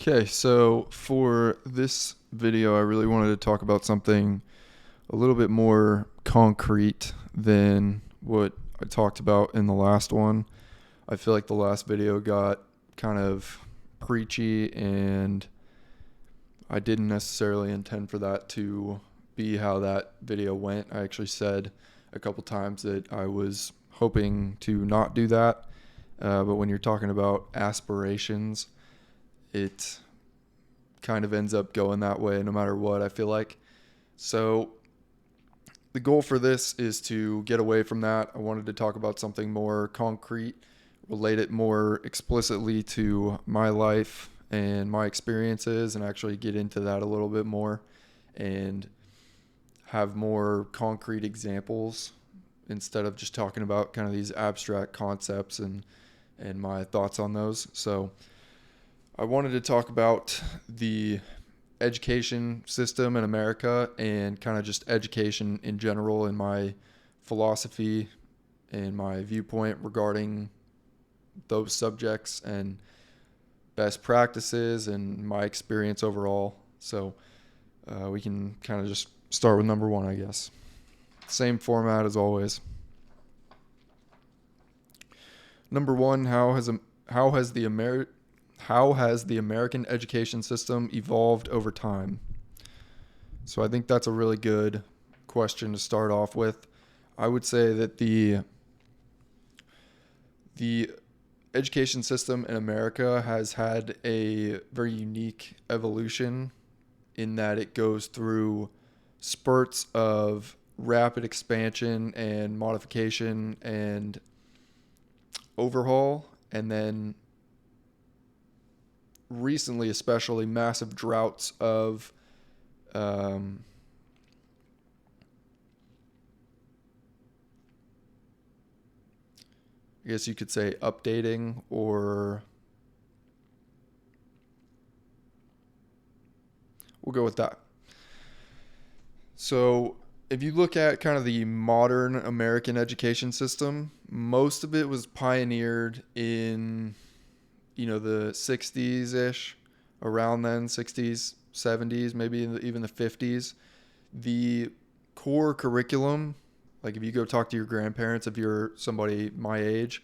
Okay, so for this video, I really wanted to talk about something a little bit more concrete than what I talked about in the last one. I feel like the last video got kind of preachy, and I didn't necessarily intend for that to be how that video went. I actually said a couple times that I was hoping to not do that, but when you're talking about aspirations, it kind of ends up going that way no matter what, I feel like. So the goal for this is to get away from that. I wanted to talk about something more concrete, relate it more explicitly to my life and my experiences, and actually get into that a little bit more and have more concrete examples instead of just talking about kind of these abstract concepts and my thoughts on those. So I wanted to talk about the education system in America and kind of just education in general and my philosophy and my viewpoint regarding those subjects and best practices and my experience overall. So we can kind of just start with number one, I guess. Same format as always. Number one, how has the American education system evolved over time? So I think that's a really good question to start off with. I would say that the education system in America has had a very unique evolution in that it goes through spurts of rapid expansion and modification and overhaul, and then recently especially massive droughts of um, I guess you could say updating, or we'll go with that. So if you look at kind of the modern American education system, most of it was pioneered in the 60s ish, around then, 60s, 70s, maybe even the 50s. The core curriculum, like if you go talk to your grandparents, if you're somebody my age,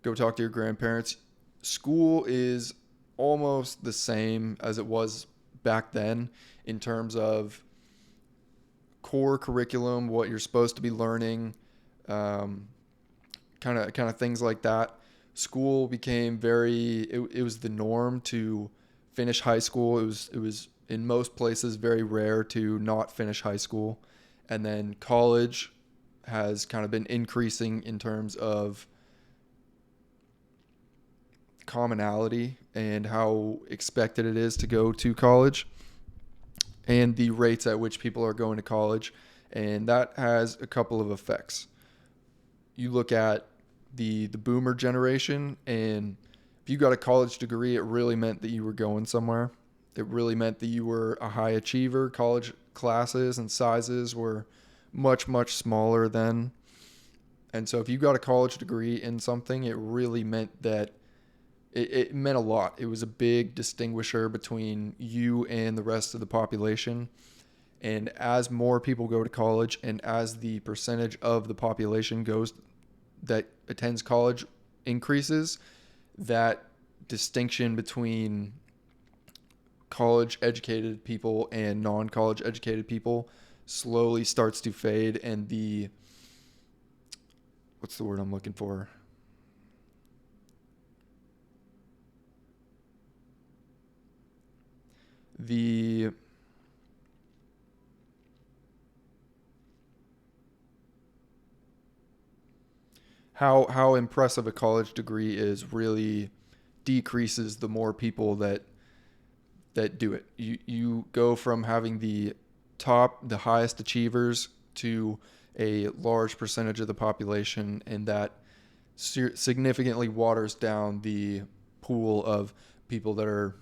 go talk to your grandparents, school is almost the same as it was back then in terms of core curriculum, what you're supposed to be learning, kind of things like that. School became it was the norm to finish high school. It was in most places very rare to not finish high school. And then college has kind of been increasing in terms of commonality and how expected it is to go to college and the rates at which people are going to college. And that has a couple of effects. You look at the boomer generation, and if you got a college degree, it really meant that you were going somewhere. It really meant that you were a high achiever. College classes and sizes were much, much smaller then. And so if you got a college degree in something, it really meant that it meant a lot. It was a big distinguisher between you and the rest of the population. And as more people go to college, and as the percentage of the population goes that attends college increases, that distinction between college educated people and non-college educated people slowly starts to fade, and what's the word I'm looking for? The how impressive a college degree is really decreases the more people that do it. You go from having the highest achievers to a large percentage of the population, and that significantly waters down the pool of people that are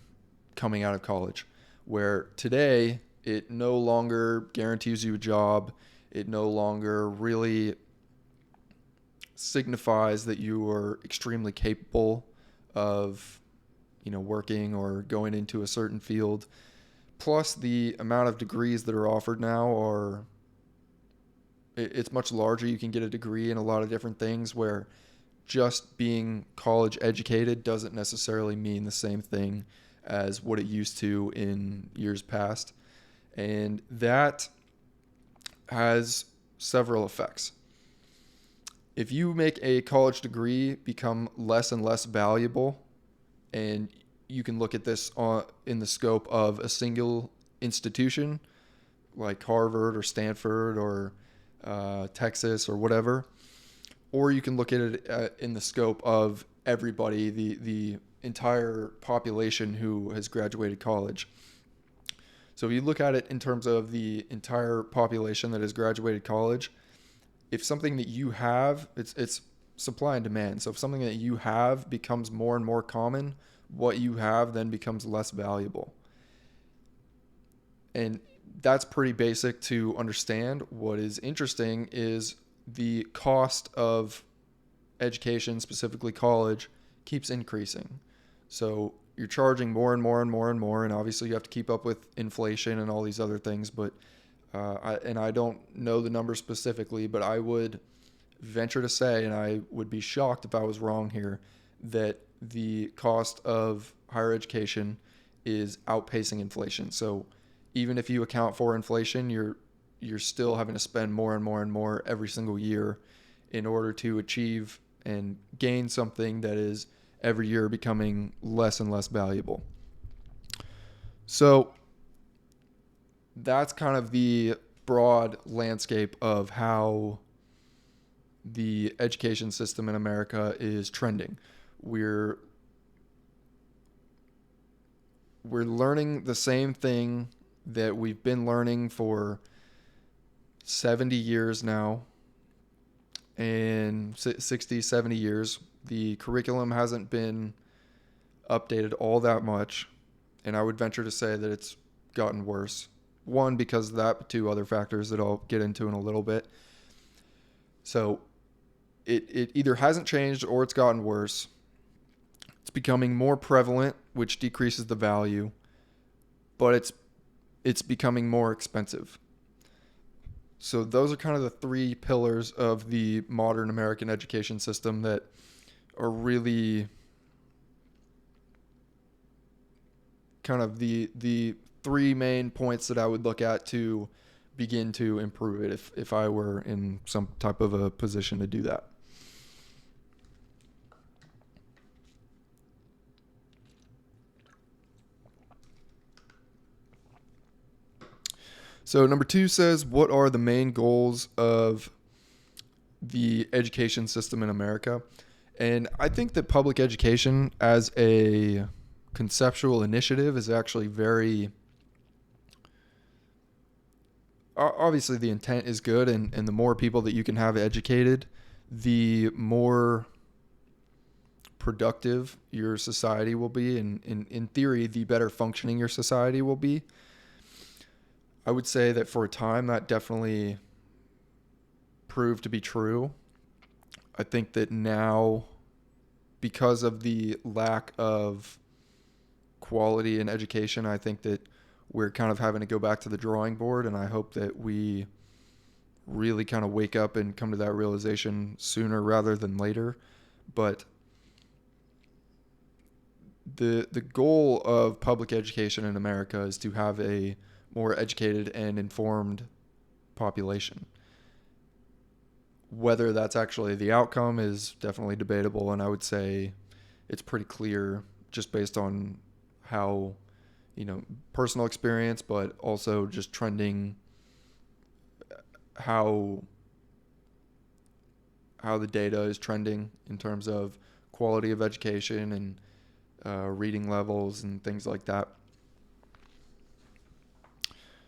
coming out of college. Where today it no longer guarantees you a job, it no longer really signifies that you are extremely capable of working or going into a certain field. Plus, the amount of degrees that are offered now it's much larger. You can get a degree in a lot of different things, where just being college educated doesn't necessarily mean the same thing as what it used to in years past. And that has several effects. If you make a college degree become less and less valuable, and you can look at this in the scope of a single institution like Harvard or Stanford or Texas or whatever, or you can look at it in the scope of everybody, the entire population who has graduated college. So if you look at it in terms of the entire population that has graduated college, if something that you have, it's supply and demand. So if something that you have becomes more and more common, what you have then becomes less valuable. And that's pretty basic to understand. What is interesting is the cost of education, specifically college, keeps increasing. So you're charging more and more and more and more, and obviously you have to keep up with inflation and all these other things. But I don't know the number specifically, but I would venture to say, and I would be shocked if I was wrong here, that the cost of higher education is outpacing inflation. So even if you account for inflation, you're still having to spend more and more and more every single year in order to achieve and gain something that is every year becoming less and less valuable. So that's kind of the broad landscape of how the education system in America is trending. We're learning the same thing that we've been learning for 70 years now, and 60, 70 years. The curriculum hasn't been updated all that much, and I would venture to say that it's gotten worse. One, because of that, but two other factors that I'll get into in a little bit. So it either hasn't changed or it's gotten worse. It's becoming more prevalent, which decreases the value, but it's becoming more expensive. So those are kind of the three pillars of the modern American education system that are really kind of the three main points that I would look at to begin to improve it if I were in some type of a position to do that. So number 2 says, what are the main goals of the education system in America? And I think that public education as a conceptual initiative is actually very... Obviously, the intent is good, and the more people that you can have educated, the more productive your society will be, and in theory, the better functioning your society will be. I would say that for a time, that definitely proved to be true. I think that now, because of the lack of quality in education, I think that we're kind of having to go back to the drawing board, and I hope that we really kind of wake up and come to that realization sooner rather than later. But the goal of public education in America is to have a more educated and informed population. Whether that's actually the outcome is definitely debatable, and I would say it's pretty clear just based on how, personal experience, but also just trending, how the data is trending in terms of quality of education and reading levels and things like that.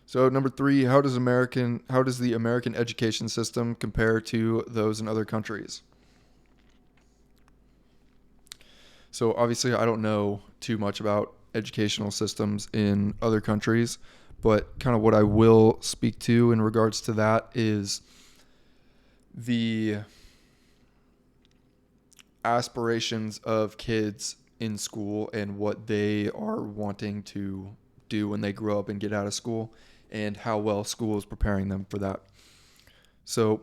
So number 3, how does the American education system compare to those in other countries? So obviously I don't know too much about educational systems in other countries, but kind of what I will speak to in regards to that is the aspirations of kids in school and what they are wanting to do when they grow up and get out of school, and how well school is preparing them for that. So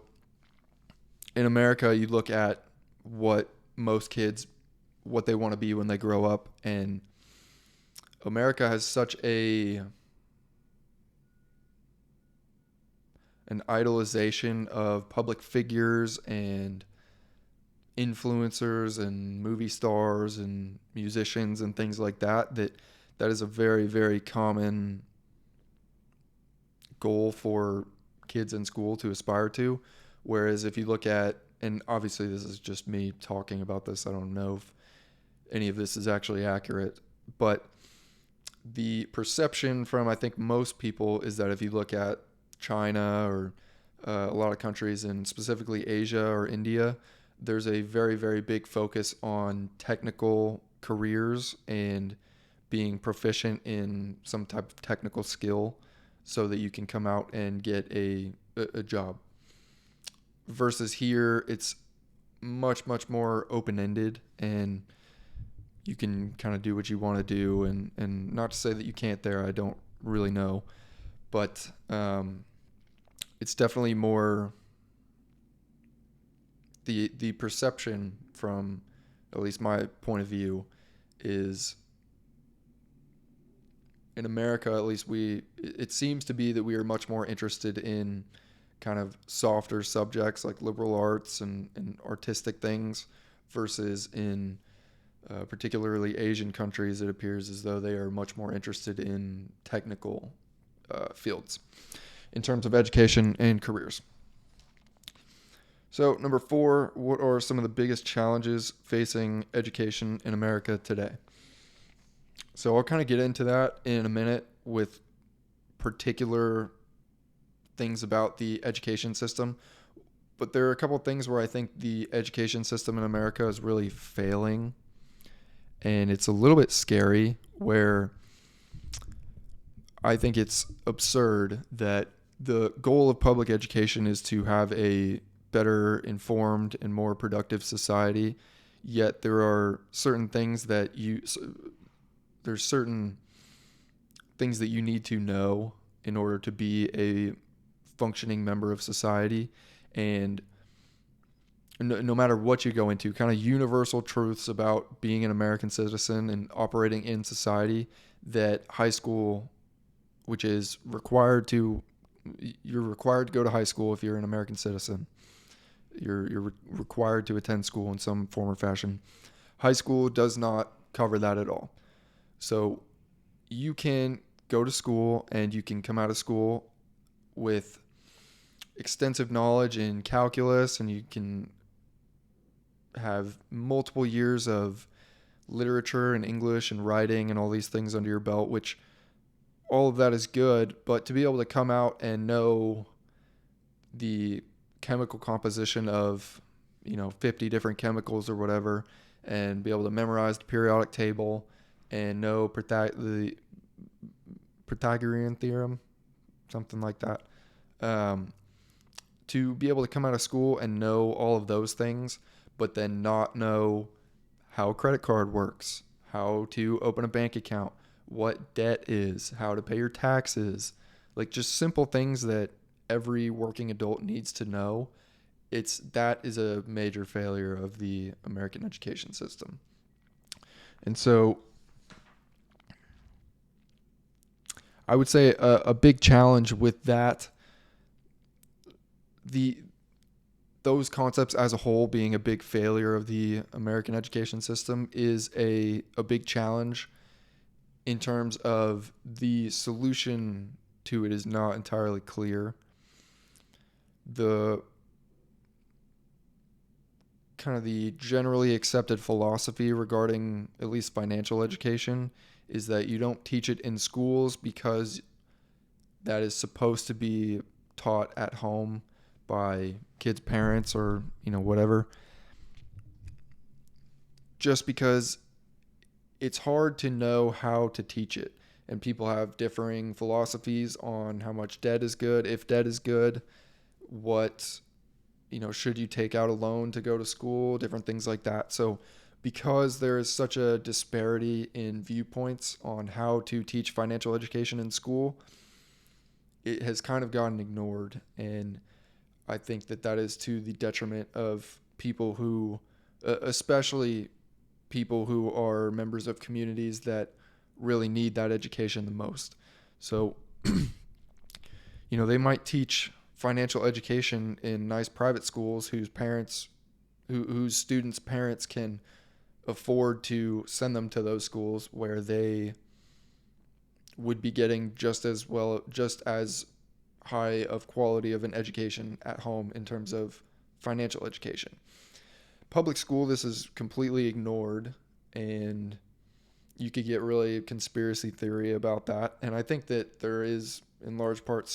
in America, you look at what most kids, what they want to be when they grow up, and America has such an idolization of public figures and influencers and movie stars and musicians and things like that, that is a very, very common goal for kids in school to aspire to. Whereas if you look at, and obviously this is just me talking about this, I don't know if any of this is actually accurate, but the perception from, I think, most people is that if you look at China or a lot of countries, and specifically Asia or India, there's a very, very big focus on technical careers and being proficient in some type of technical skill so that you can come out and get a job. Versus here, it's much, much more open-ended, and you can kind of do what you want to do. And not to say that you can't there, I don't really know. But it's definitely more, the perception from at least my point of view is, in America, at least it seems to be that we are much more interested in kind of softer subjects like liberal arts and artistic things, versus in particularly Asian countries, it appears as though they are much more interested in technical fields in terms of education and careers. So, number 4, what are some of the biggest challenges facing education in America today? So I'll kind of get into that in a minute with particular things about the education system. But there are a couple of things where I think the education system in America is really failing. And it's a little bit scary, where I think it's absurd that the goal of public education is to have a better informed and more productive society. Yet there are certain things that there's certain things that you need to know in order to be a functioning member of society. And no matter what you go into, kind of universal truths about being an American citizen and operating in society, that high school, which is you're required to go to high school if you're an American citizen. You're required to attend school in some form or fashion. High school does not cover that at all. So you can go to school and you can come out of school with extensive knowledge in calculus, and you can have multiple years of literature and English and writing and all these things under your belt, which all of that is good. But to be able to come out and know the chemical composition of 50 different chemicals or whatever, and be able to memorize the periodic table and know the Pythagorean theorem, something like that, to be able to come out of school and know all of those things, but then not know how a credit card works, how to open a bank account, what debt is, how to pay your taxes, like just simple things that every working adult needs to know. That is a major failure of the American education system. And so I would say a big challenge with that, those concepts as a whole being a big failure of the American education system, is a big challenge in terms of the solution to it is not entirely clear. The kind of the generally accepted philosophy regarding at least financial education is that you don't teach it in schools because that is supposed to be taught at home by kids' parents or whatever, just because it's hard to know how to teach it, and people have differing philosophies on how much debt is good, if debt is good, what should you take out a loan to go to school, different things like that. So because there is such a disparity in viewpoints on how to teach financial education in school, it has kind of gotten ignored. And I think that that is to the detriment of people who, especially people who are members of communities that really need that education the most. So, they might teach financial education in nice private schools whose students' parents can afford to send them to those schools where they would be getting just as high of quality of an education at home in terms of financial education. Public school, this is completely ignored, and you could get really conspiracy theory about that. And I think that there is, in large part,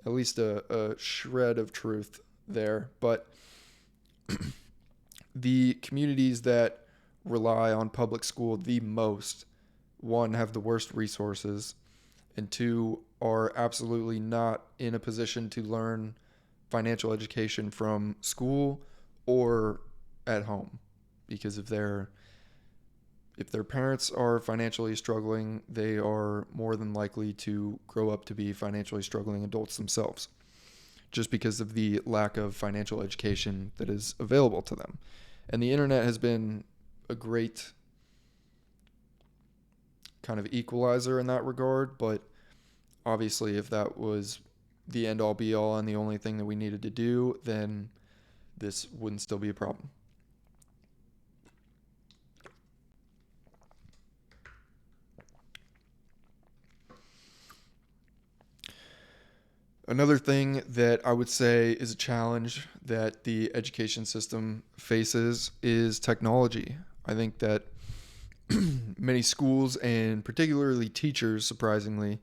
at least a shred of truth there. But the communities that rely on public school the most, one, have the worst resources, and two, are absolutely not in a position to learn financial education from school or at home. Because if their parents are financially struggling, they are more than likely to grow up to be financially struggling adults themselves, just because of the lack of financial education that is available to them. And the internet has been a great kind of equalizer in that regard, but obviously if that was the end all be all and the only thing that we needed to do, then this wouldn't still be a problem. Another thing that I would say is a challenge that the education system faces is technology. I think that many schools, and particularly teachers, surprisingly,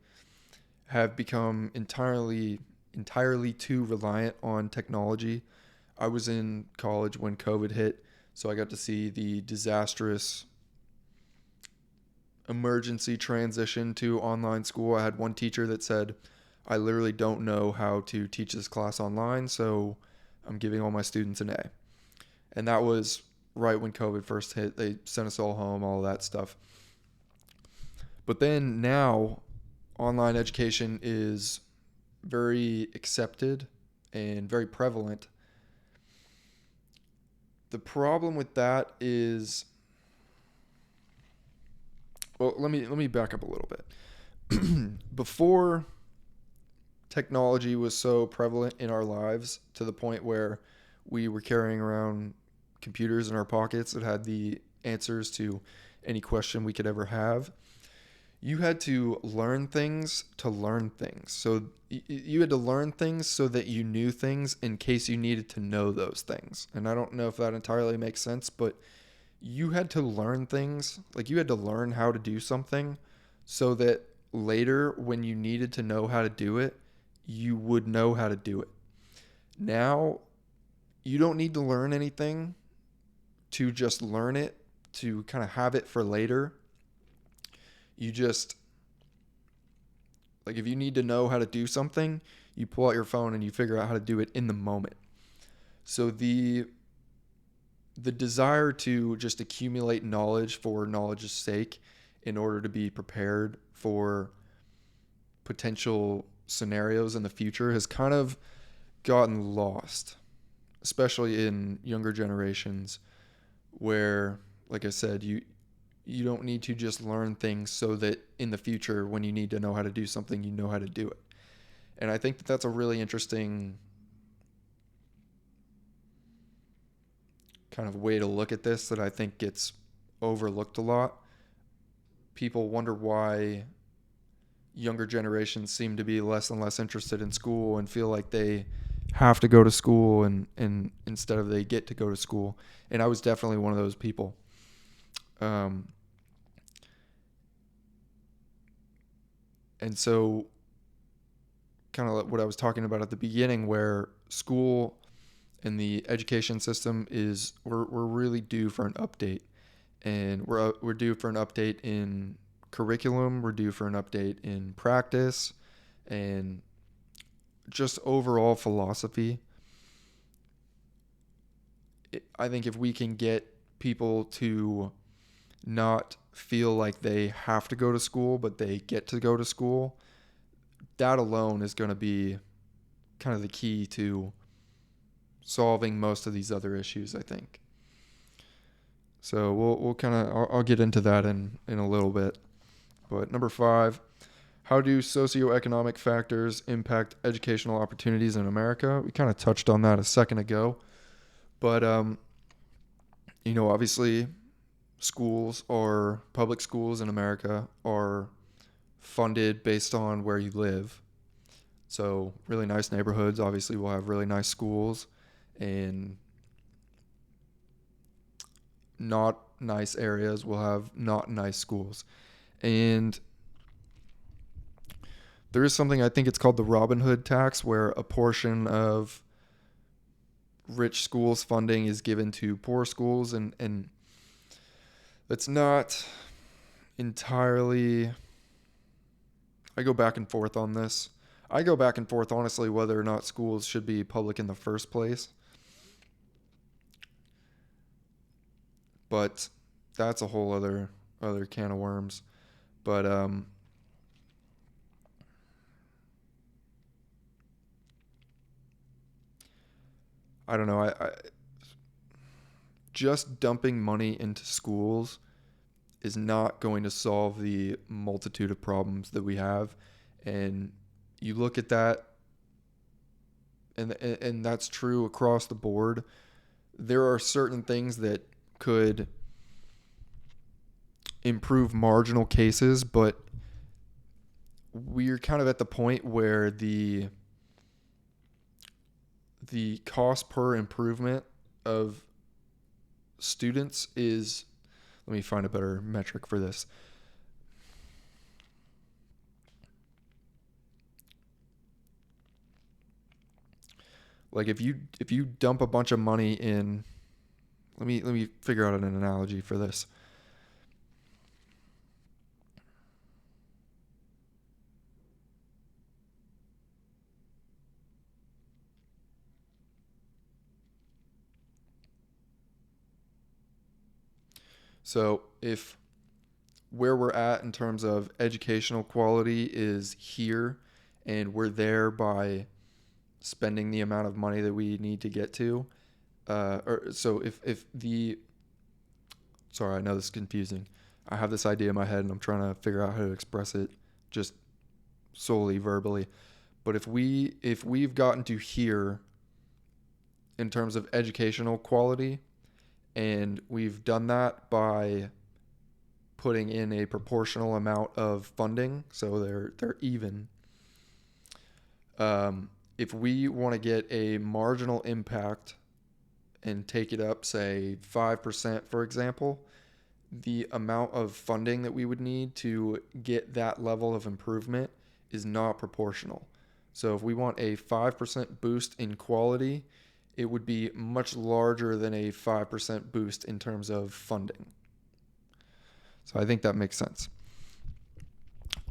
have become entirely too reliant on technology. I was in college when COVID hit, so I got to see the disastrous emergency transition to online school. I had one teacher that said, I literally don't know how to teach this class online, so I'm giving all my students an A. And that was right when COVID first hit. They sent us all home, all of that stuff. But then now, online education is very accepted and very prevalent. The problem with that is, well, let me back up a little bit. Before technology was so prevalent in our lives to the point where we were carrying around computers in our pockets that had the answers to any question we could ever have, you had to learn things to learn things. So you had to learn things so that you knew things in case you needed to know those things. And I don't know if that entirely makes sense, but you had to learn things, like you had to learn how to do something so that later when you needed to know how to do it, you would know how to do it. Now, you don't need to learn anything to just learn it, to kind of have it for later. You just, like, if you need to know how to do something, you pull out your phone and you figure out how to do it in the moment. So the desire to just accumulate knowledge for knowledge's sake in order to be prepared for potential scenarios in the future has kind of gotten lost, especially in younger generations where, like I said, you don't need to just learn things so that in the future when you need to know how to do something, you know how to do it. And I think that that's a really interesting kind of way to look at this that I think gets overlooked a lot. People wonder why younger generations seem to be less and less interested in school and feel like they have to go to school and instead of they get to go to school. And I was definitely one of those people. And so kind of like what I was talking about at the beginning, where school and the education system is, we're really due for an update. And we're due for an update in curriculum, we're due for an update in practice, and just overall philosophy. I think if we can get people to not feel like they have to go to school, but they get to go to school, that alone is going to be kind of the key to solving most of these other issues, I think. So we'll kind of, I'll get into that in a little bit. But number 5, how do socioeconomic factors impact educational opportunities in America? We kind of touched on that a second ago. But, obviously public schools in America are funded based on where you live. So really nice neighborhoods obviously will have really nice schools, and not nice areas will have not nice schools. And there is something, I think it's called the Robin Hood tax, where a portion of rich schools' funding is given to poor schools, and that's not entirely... I go back and forth on this. I go back and forth, honestly, whether or not schools should be public in the first place. But that's a whole other can of worms. But I don't know. I just dumping money into schools is not going to solve the multitude of problems that we have. And you look at that, and that's true across the board. There are certain things that could improve marginal cases, but we're kind of at the point where the cost per improvement of students is... Let me find a better metric for this. Like if you dump a bunch of money in... Let me figure out an analogy for this. So if where we're at in terms of educational quality is here, and we're there by spending the amount of money that we need to get to, sorry, I know this is confusing. I have this idea in my head and I'm trying to figure out how to express it just solely verbally. But if we've gotten to here in terms of educational quality, and we've done that by putting in a proportional amount of funding, so they're even. If we want to get a marginal impact and take it up, say 5%, for example, the amount of funding that we would need to get that level of improvement is not proportional. So if we want a 5% boost in quality, it would be much larger than a 5% boost in terms of funding. So I think that makes sense.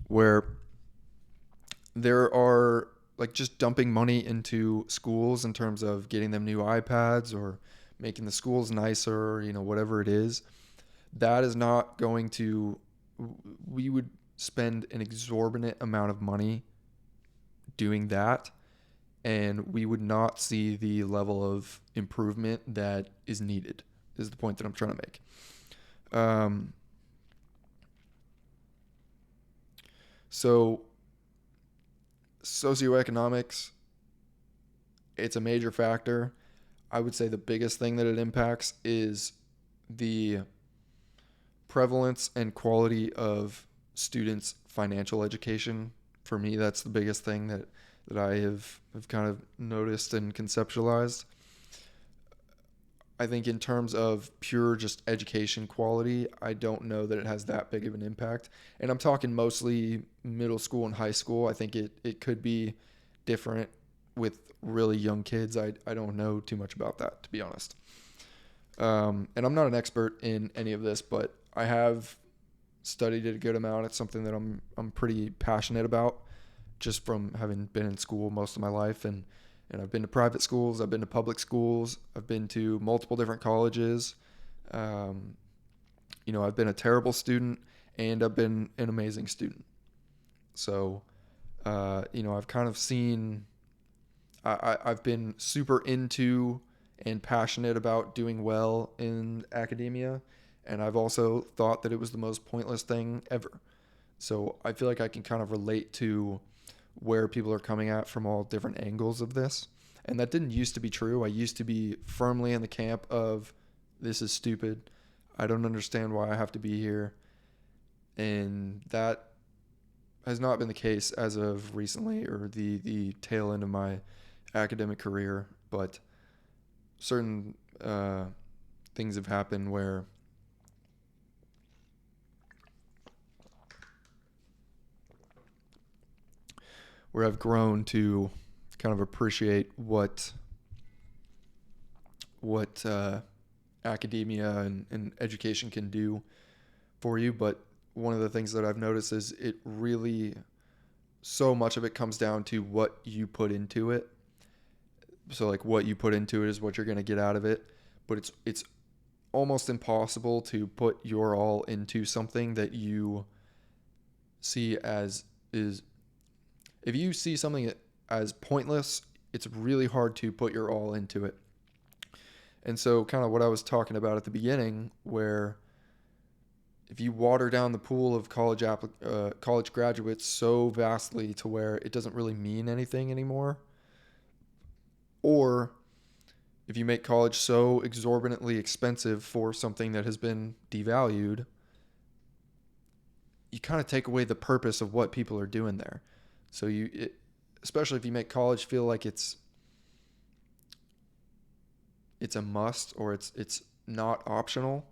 Where there are, like, just dumping money into schools in terms of getting them new iPads or making the schools nicer, whatever it is, that is not going to... We would spend an exorbitant amount of money doing that, and we would not see the level of improvement that is needed, is the point that I'm trying to make. So socioeconomics, it's a major factor. I would say the biggest thing that it impacts is the prevalence and quality of students' financial education. For me, that's the biggest thing that I have kind of noticed and conceptualized. I think in terms of pure just education quality, I don't know that it has that big of an impact. And I'm talking mostly middle school and high school. I think it could be different with really young kids. I don't know too much about that, to be honest. And I'm not an expert in any of this, but I have studied it a good amount. It's something that I'm pretty passionate about, just from having been in school most of my life. And I've been to private schools, I've been to public schools, I've been to multiple different colleges. I've been a terrible student and I've been an amazing student. So, I've kind of seen, I've been super into and passionate about doing well in academia. And I've also thought that it was the most pointless thing ever. So I feel like I can kind of relate to where people are coming at from all different angles of this. And that didn't used to be true. I used to be firmly in the camp of this is stupid. I don't understand why I have to be here. And that has not been the case as of recently or the tail end of my academic career. But certain things have happened where I've grown to kind of appreciate what academia and education can do for you. But one of the things that I've noticed is it really, so much of it comes down to what you put into it. So like what you put into it is what you're going to get out of it. But it's almost impossible to put your all into something that you see as is. If you see something as pointless, it's really hard to put your all into it. And so kind of what I was talking about at the beginning, where if you water down the pool of college graduates so vastly to where it doesn't really mean anything anymore, or if you make college so exorbitantly expensive for something that has been devalued, you kind of take away the purpose of what people are doing there. So especially if you make college feel like it's a must or it's not optional,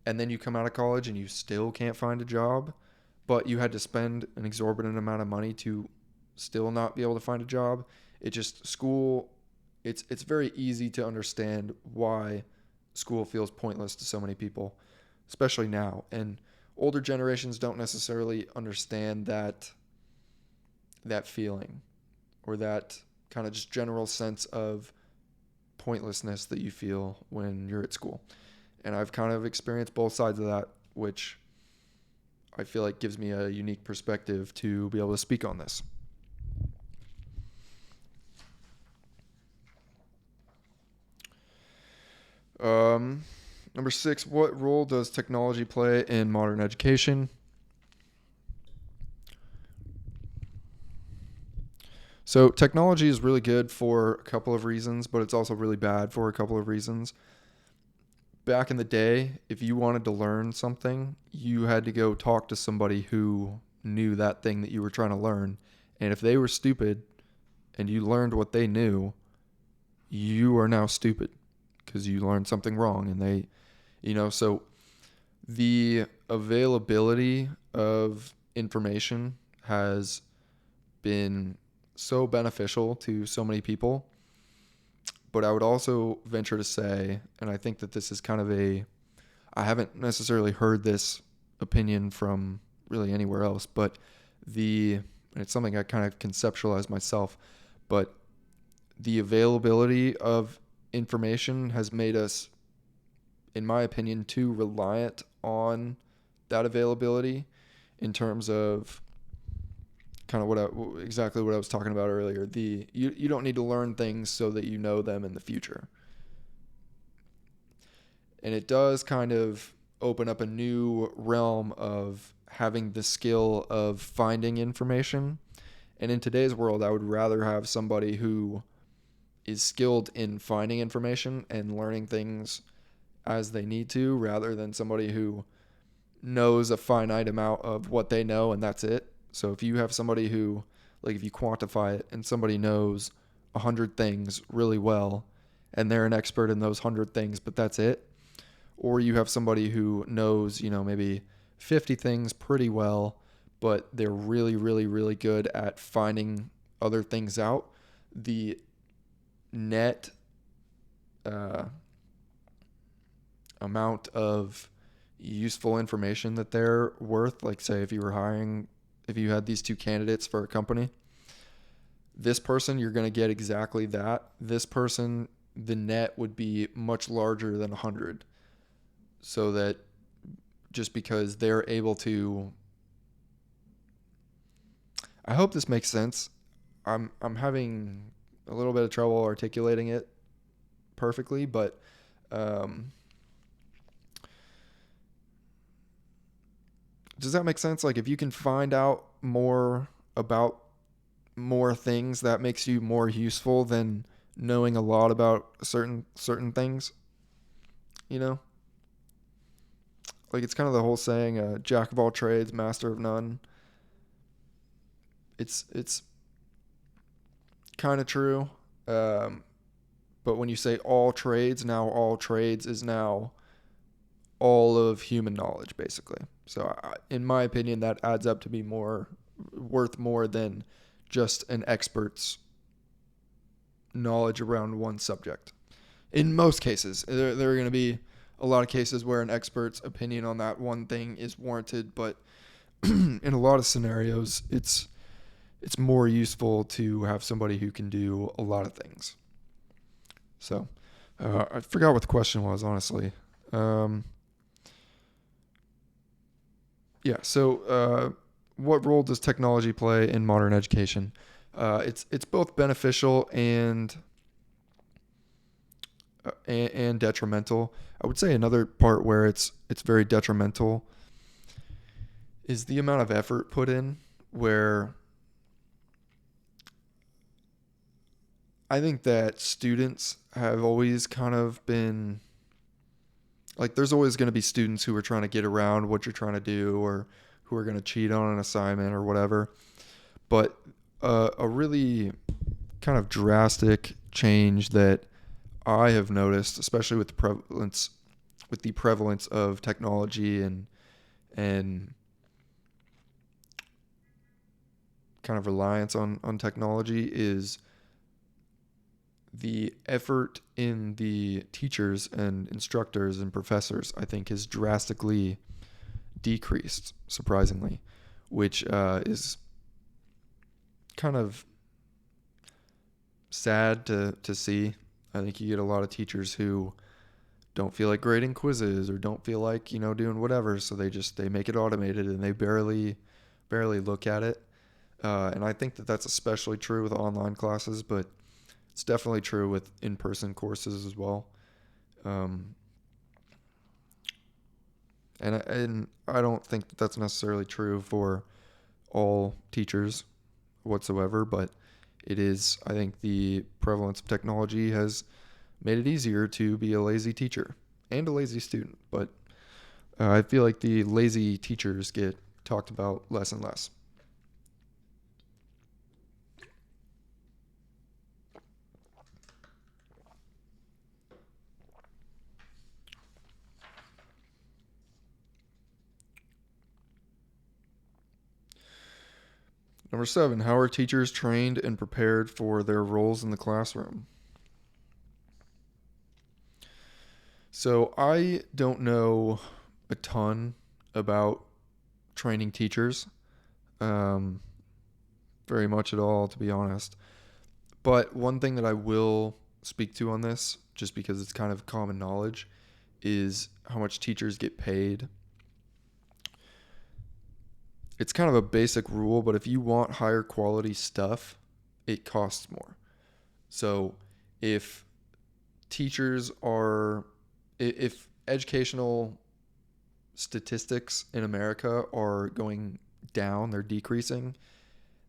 and then you come out of college and you still can't find a job, but you had to spend an exorbitant amount of money to still not be able to find a job. It's very easy to understand why school feels pointless to so many people, especially now. And older generations don't necessarily understand that feeling or that kind of just general sense of pointlessness that you feel when you're at school. And I've kind of experienced both sides of that, which I feel like gives me a unique perspective to be able to speak on this. Number 6, what role does technology play in modern education? So technology is really good for a couple of reasons, but it's also really bad for a couple of reasons. Back in the day, if you wanted to learn something, you had to go talk to somebody who knew that thing that you were trying to learn. And if they were stupid and you learned what they knew, you are now stupid because you learned something wrong. And so the availability of information has been so beneficial to so many people. But I would also venture to say, and I think that this is kind of I haven't necessarily heard this opinion from really anywhere else, but and it's something I kind of conceptualize myself, but the availability of information has made us, in my opinion, too reliant on that availability in terms of kind of exactly what I was talking about earlier. You don't need to learn things so that you know them in the future. And it does kind of open up a new realm of having the skill of finding information. And in today's world, I would rather have somebody who is skilled in finding information and learning things as they need to, rather than somebody who knows a finite amount of what they know and that's it. So if you have somebody who, like if you quantify it and somebody knows 100 things really well and they're an expert in those 100 things, but that's it. Or you have somebody who knows, maybe 50 things pretty well, but they're really, really, really good at finding other things out. The net amount of useful information that they're worth, like say if you had these two candidates for a company, this person, you're going to get exactly that. This person, the net would be much larger than 100. so that just because they're able to, I hope this makes sense. I'm having a little bit of trouble articulating it perfectly, but does that make sense? Like, if you can find out more about more things, that makes you more useful than knowing a lot about certain things, you know? Like, it's kind of the whole saying, jack of all trades, master of none. It's kind of true. But when you say all trades, now all trades is now all of human knowledge, basically. So in my opinion, that adds up to be worth more than just an expert's knowledge around one subject. In most cases, there are going to be a lot of cases where an expert's opinion on that one thing is warranted, but in a lot of scenarios, it's more useful to have somebody who can do a lot of things. So I forgot what the question was, honestly. So what role does technology play in modern education? It's both beneficial and detrimental. I would say another part where it's very detrimental is the amount of effort put in, where I think that students have always kind of been like, there's always going to be students who are trying to get around what you're trying to do, or who are going to cheat on an assignment or whatever. But a really kind of drastic change that I have noticed, especially with the prevalence of technology and kind of reliance on technology, is the effort in the teachers and instructors and professors, I think, has drastically decreased, surprisingly, which is kind of sad to see. I think you get a lot of teachers who don't feel like grading quizzes, or don't feel like, doing whatever, so they make it automated, and they barely look at it. And I think that that's especially true with online classes, but it's definitely true with in-person courses as well. And I don't think that that's necessarily true for all teachers whatsoever, but it is. I think the prevalence of technology has made it easier to be a lazy teacher and a lazy student. But I feel like the lazy teachers get talked about less and less. Number 7, how are teachers trained and prepared for their roles in the classroom? So I don't know a ton about training teachers, very much at all, to be honest. But one thing that I will speak to on this, just because it's kind of common knowledge, is how much teachers get paid. It's kind of a basic rule, but if you want higher quality stuff, it costs more. So if educational statistics in America are going down, they're decreasing,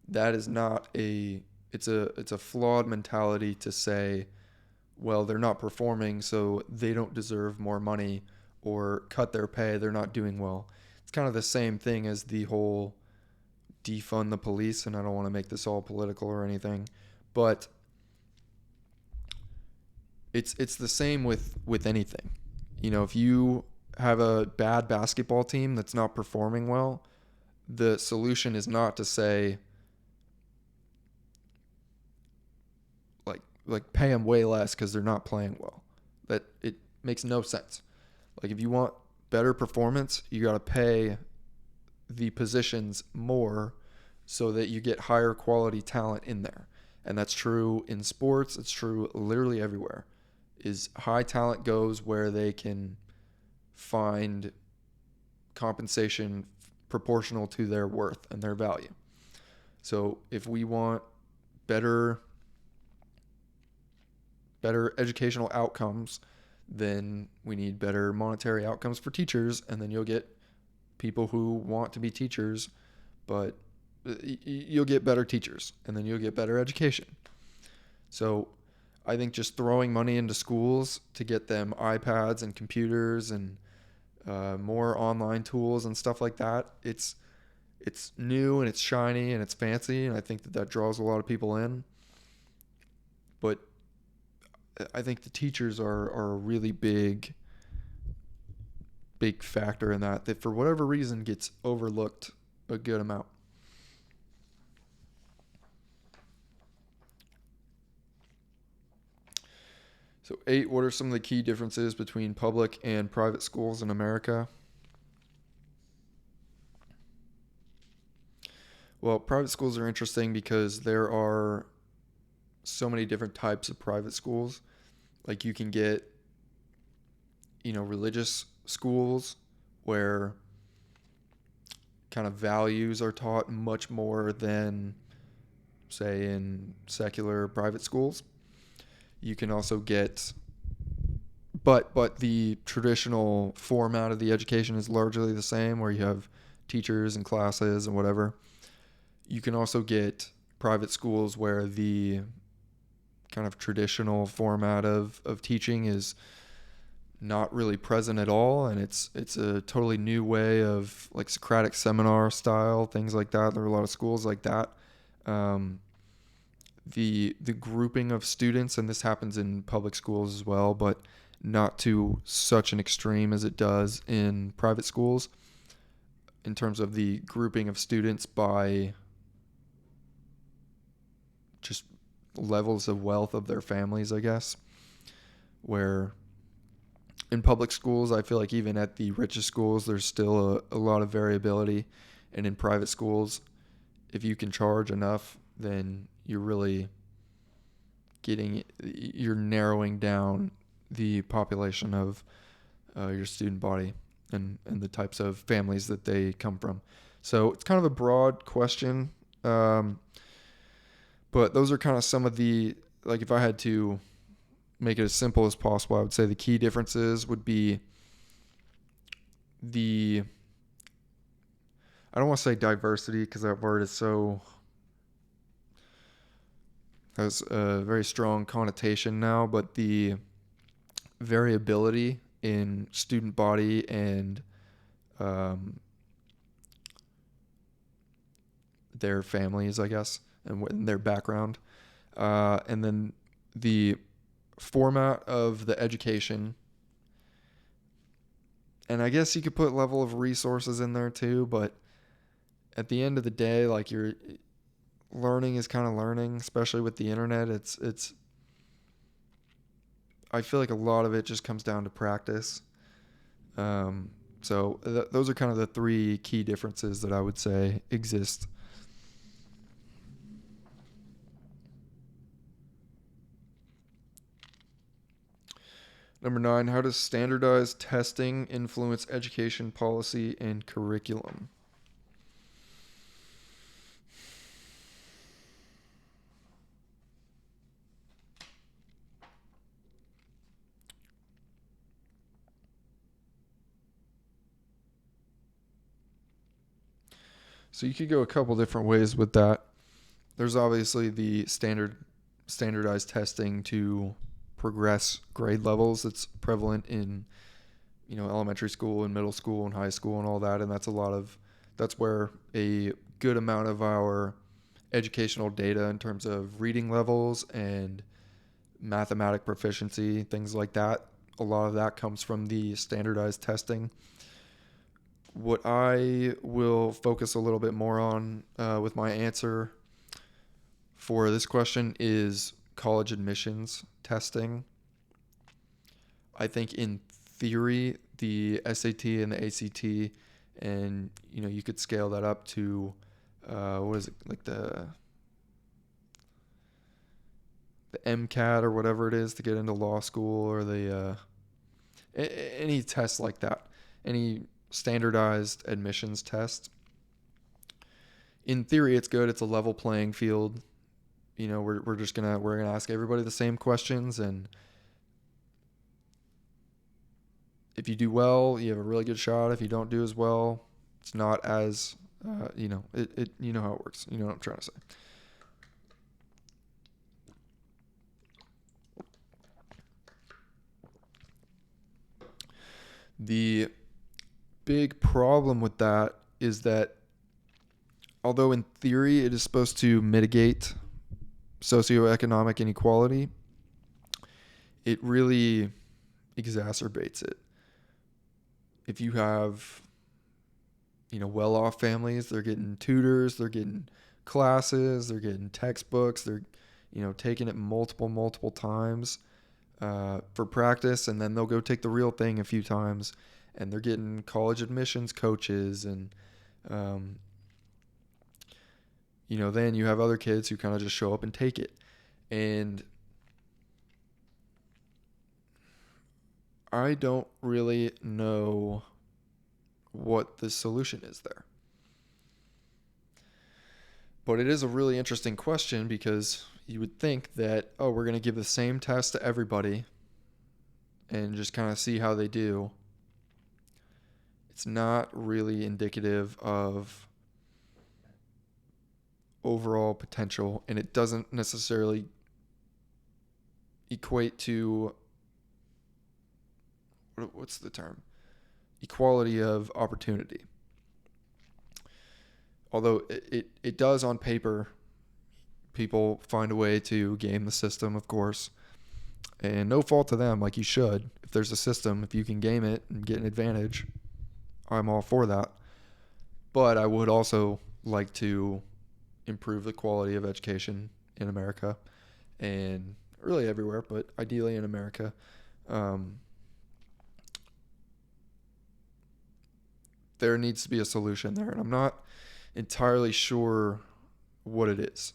that is not it's a flawed mentality to say, well, they're not performing, so they don't deserve more money, or cut their pay, they're not doing well. It's kind of the same thing as the whole defund the police, and I don't want to make this all political or anything, but it's the same with anything. If you have a bad basketball team that's not performing well, the solution is not to say, like pay them way less because they're not playing well. That it makes no sense. Like, if you want better performance, you got to pay the positions more so that you get higher quality talent in there. And that's true in sports. It's true literally everywhere. Is high talent goes where they can find compensation proportional to their worth and their value. So if we want better educational outcomes, then we need better monetary outcomes for teachers, and then you'll get people who want to be teachers, but you'll get better teachers, and then you'll get better education. So I think just throwing money into schools to get them iPads and computers and more online tools and stuff like that, it's new and it's shiny and it's fancy, and I think that draws a lot of people in. But I think the teachers are a really big factor in that for whatever reason gets overlooked a good amount. So 8, what are some of the key differences between public and private schools in America? Well, private schools are interesting because there are so many different types of private schools. Like you can get, religious schools where kind of values are taught much more than, say, in secular private schools. You can also get, but the traditional format of the education is largely the same, where you have teachers and classes and whatever. You can also get private schools where the kind of traditional format of teaching is not really present at all, and it's a totally new way of like Socratic seminar style, things like that. There are a lot of schools like that. The grouping of students, and this happens in public schools as well, but not to such an extreme as it does in private schools, in terms of the grouping of students by just levels of wealth of their families, I guess. Where in public schools, I feel like even at the richest schools, there's still a lot of variability. And in private schools, if you can charge enough, then you're narrowing down the population of your student body and the types of families that they come from. So it's kind of a broad question. But those are kind of some of the, like, if I had to make it as simple as possible, I would say the key differences would be I don't want to say diversity because that word has a very strong connotation now, but the variability in student body and their families, I guess, and their background. And then the format of the education. And I guess you could put level of resources in there too, but at the end of the day, like, your learning is kind of learning, especially with the internet. It's I feel like a lot of it just comes down to practice. So those are kind of the 3 key differences that I would say exist. Number 9, how does standardized testing influence education policy and curriculum? So you could go a couple different ways with that. There's obviously the standardized testing to progress grade levels that's prevalent in elementary school and middle school and high school and all that, and that's where a good amount of our educational data in terms of reading levels and mathematic proficiency, things like that, a lot of that comes from the standardized testing. What I will focus a little bit more on with my answer for this question is college admissions testing. I think in theory, the SAT and the ACT, and you could scale that up to what is it, like the MCAT or whatever it is to get into law school, or the any test like that, any standardized admissions test. In theory, it's good. It's a level playing field. We're gonna ask everybody the same questions, and if you do well, you have a really good shot. If you don't do as well, it's not as you know how it works. You know what I'm trying to say. The big problem with that is that although in theory it is supposed to mitigate socioeconomic inequality, it really exacerbates it. If you have, well-off families, they're getting tutors, they're getting classes, they're getting textbooks, they're, taking it multiple times for practice, and then they'll go take the real thing a few times, and they're getting college admissions coaches, and then you have other kids who kind of just show up and take it. And I don't really know what the solution is there. But it is a really interesting question, because you would think that, we're going to give the same test to everybody and just kind of see how they do. It's not really indicative of overall potential, and it doesn't necessarily equate to, what's the term? Equality of opportunity. Although it does on paper, people find a way to game the system, of course, and no fault to them, like you should. If there's a system, if you can game it and get an advantage, I'm all for that. But I would also like to improve the quality of education in America, and really everywhere, but ideally in America. There needs to be a solution there, and I'm not entirely sure what it is.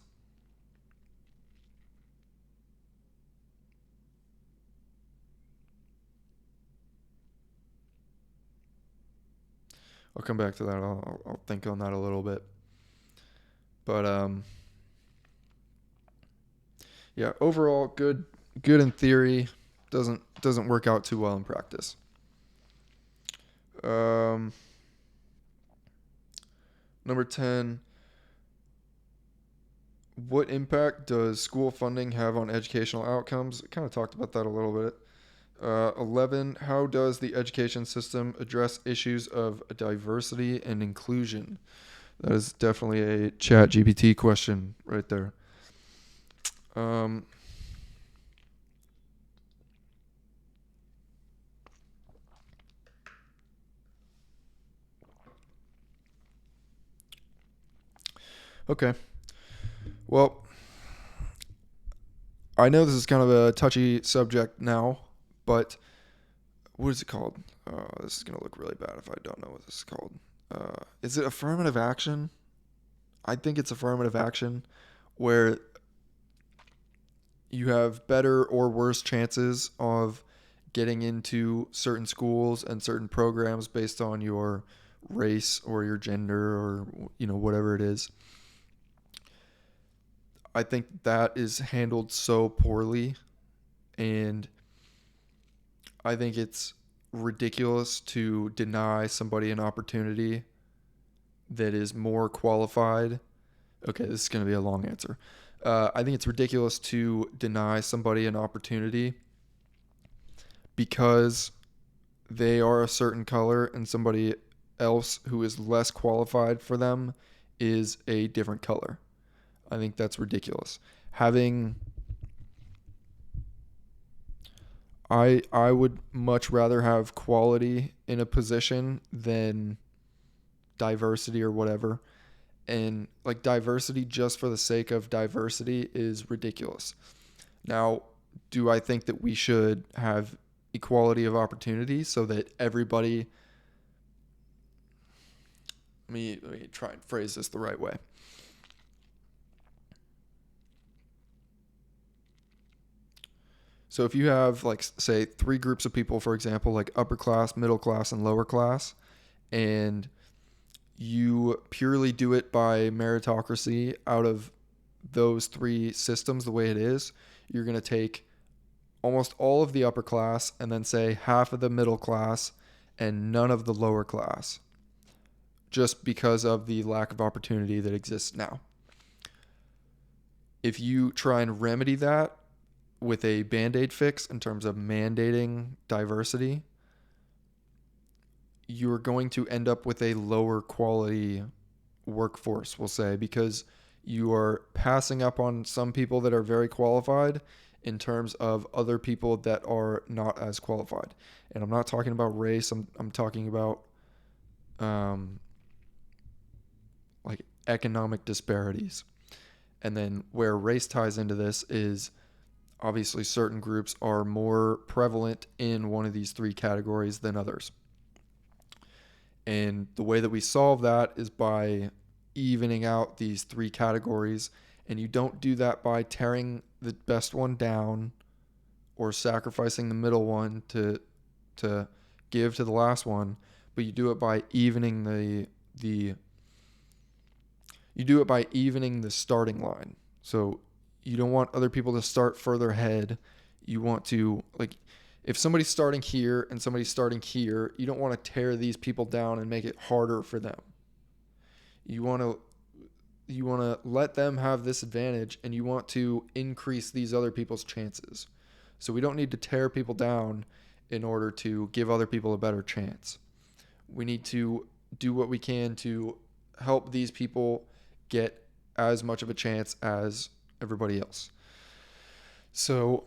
I'll come back to that. I'll think on that a little bit. But yeah, overall good in theory, doesn't work out too well in practice. Number 10, what impact does school funding have on educational outcomes? I kind of talked about that a little bit. 11, how does the education system address issues of diversity and inclusion? That is definitely a ChatGPT question right there. Okay. Well, I know this is kind of a touchy subject now, but what is it called? This is going to look really bad if I don't know what this is called. Is it affirmative action? I think it's affirmative action, where you have better or worse chances of getting into certain schools and certain programs based on your race or your gender or whatever it is. I think that is handled so poorly, and I think it's ridiculous to deny somebody an opportunity that is more qualified. Okay, this is going to be a long answer. I think it's ridiculous to deny somebody an opportunity because they are a certain color and somebody else who is less qualified for them is a different color. I think that's ridiculous. I would much rather have quality in a position than diversity or whatever. And like diversity just for the sake of diversity is ridiculous. Now, do I think that we should have equality of opportunity so that everybody... Let me try and phrase this the right way. So if you have, like, say 3 groups of people, for example, like upper class, middle class, and lower class, and you purely do it by meritocracy out of those 3 systems the way it is, you're going to take almost all of the upper class and then say half of the middle class and none of the lower class, just because of the lack of opportunity that exists now. If you try and remedy that with a Band-Aid fix in terms of mandating diversity, you're going to end up with a lower quality workforce, we'll say, because you are passing up on some people that are very qualified in terms of other people that are not as qualified. And I'm not talking about race. I'm talking about like economic disparities. And then where race ties into this is obviously certain groups are more prevalent in one of these 3 categories than others. And the way that we solve that is by evening out these 3 categories. And you don't do that by tearing the best one down or sacrificing the middle one to give to the last one, but you do it by evening the starting line. So you don't want other people to start further ahead. You want to, like, if somebody's starting here and somebody's starting here, you don't want to tear these people down and make it harder for them. You want to let them have this advantage, and you want to increase these other people's chances. So we don't need to tear people down in order to give other people a better chance. We need to do what we can to help these people get as much of a chance as everybody else. So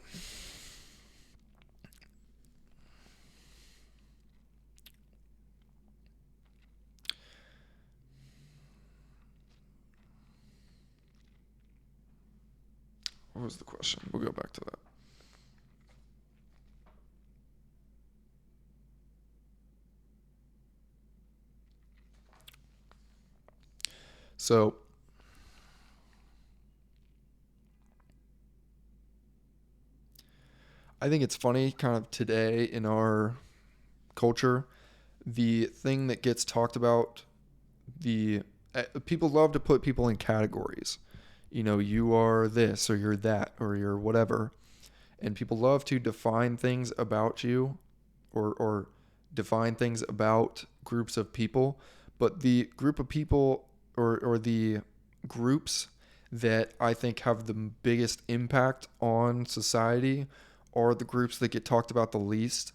what was the question? We'll go back to that. So I think it's funny kind of today in our culture, the thing that gets talked about, people love to put people in categories. You know, you are this or you're that or you're whatever. And people love to define things about you or define things about groups of people. But the group of people or the groups that I think have the biggest impact on society are the groups that get talked about the least.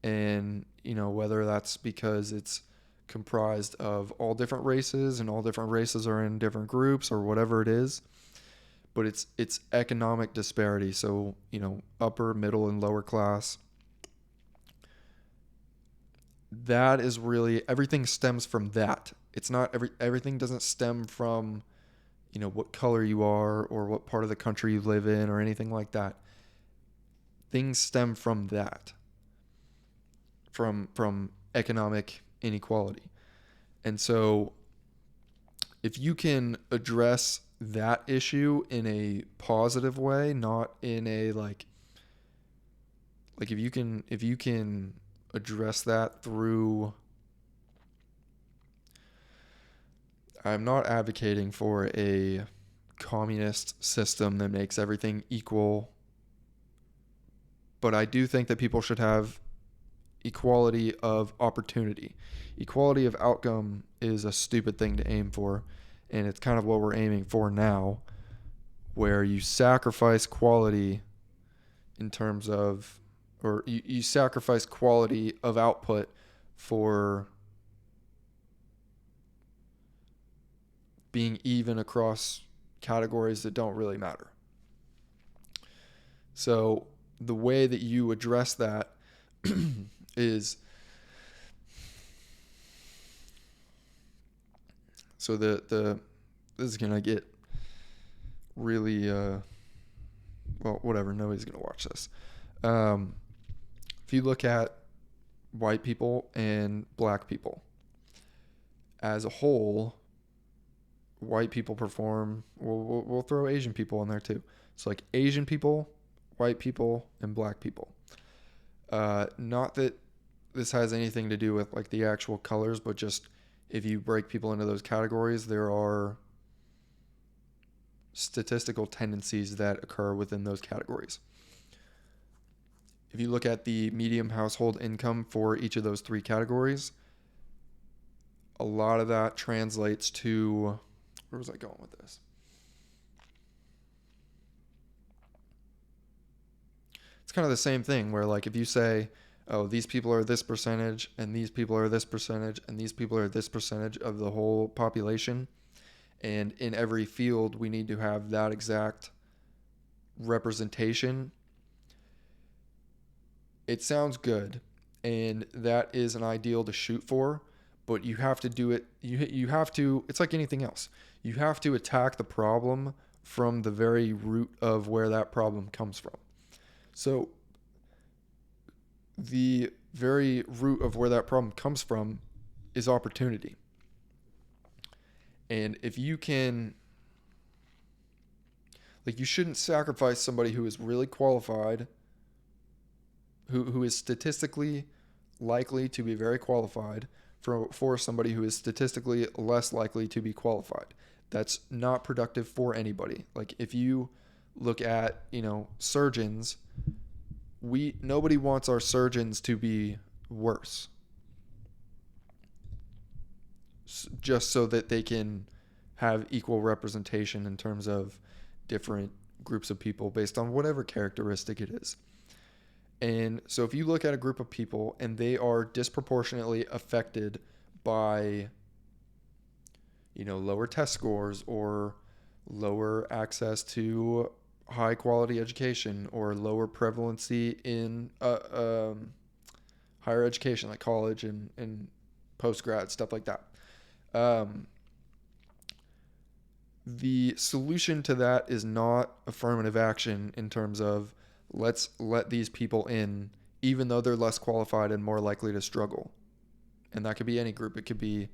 And, you know, whether that's because it's comprised of all different races and all different races are in different groups or whatever it is. But it's economic disparity. So, you know, upper, middle, and lower class. That is really, everything stems from that. It's not everything doesn't stem from, you know, what color you are or what part of the country you live in or anything like that. Things stem from that. From economic inequality. And so if you can address that issue in a positive way, not in a like if you can address that through, I'm not advocating for a communist system that makes everything equal, but I do think that people should have equality of opportunity. Equality of outcome is a stupid thing to aim for, and it's kind of what we're aiming for now, where you sacrifice quality in terms of, or you sacrifice quality of output for being even across categories that don't really matter. So the way that you address that is, so this is gonna get really well, whatever, nobody's gonna watch this. If you look at white people and black people as a whole, white people perform, we'll throw Asian people in there too. So like Asian people, white people, and black people. Not that this has anything to do with like the actual colors, but just if you break people into those categories, there are statistical tendencies that occur within those categories. If you look at the median household income for each of those three categories, a lot of that translates to, where was I going with this? It's kind of the same thing where like if you say, oh, these people are this percentage and these people are this percentage and these people are this percentage of the whole population, and in every field we need to have that exact representation, it sounds good and that is an ideal to shoot for, but you have to do it, you have to, it's like anything else, you have to attack the problem from the very root of where that problem comes from. So the very root of where that problem comes from is opportunity. And if you can, like, you shouldn't sacrifice somebody who is really qualified, who is statistically likely to be very qualified for somebody who is statistically less likely to be qualified. That's not productive for anybody. Like if you look at, surgeons, nobody wants our surgeons to be worse just so that they can have equal representation in terms of different groups of people based on whatever characteristic it is. And so if you look at a group of people and they are disproportionately affected by, lower test scores or lower access to high quality education or lower prevalency in higher education like college and post-grad, stuff like that. The solution to that is not affirmative action in terms of let's let these people in even though they're less qualified and more likely to struggle. And that could be any group. It could be,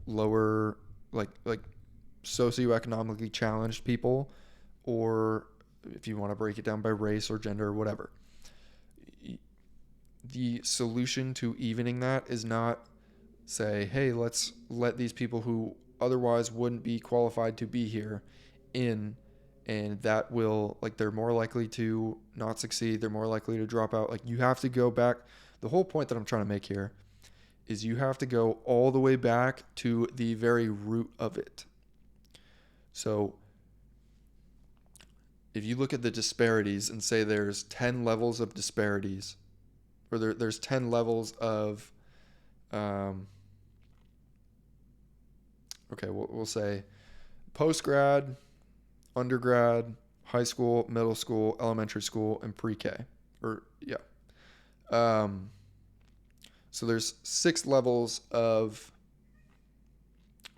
lower, like socioeconomically challenged people, or if you want to break it down by race or gender or whatever. The solution to evening that is not say, hey, let's let these people who otherwise wouldn't be qualified to be here in, and that will, like, they're more likely to not succeed, they're more likely to drop out. Like, you have to go back. The whole point that I'm trying to make here is you have to go all the way back to the very root of it. So if you look at the disparities and say there's 10 levels of disparities, or there's 10 levels of, we'll say post-grad, undergrad, high school, middle school, elementary school, and pre-K. So there's 6 levels of,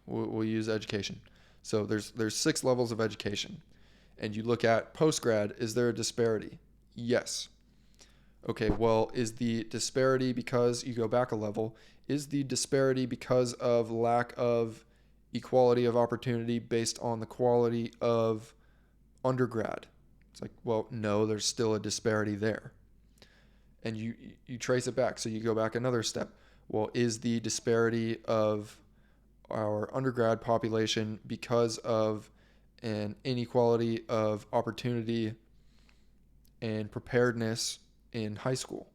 we'll use education. So there's 6 levels of education. And you look at post-grad, is there a disparity? Yes. Okay, well, is the disparity because, you go back a level, is the disparity because of lack of equality of opportunity based on the quality of undergrad? It's like, well, no, there's still a disparity there. And you trace it back. So you go back another step. Well, is the disparity of our undergrad population because of an inequality of opportunity and preparedness in high school?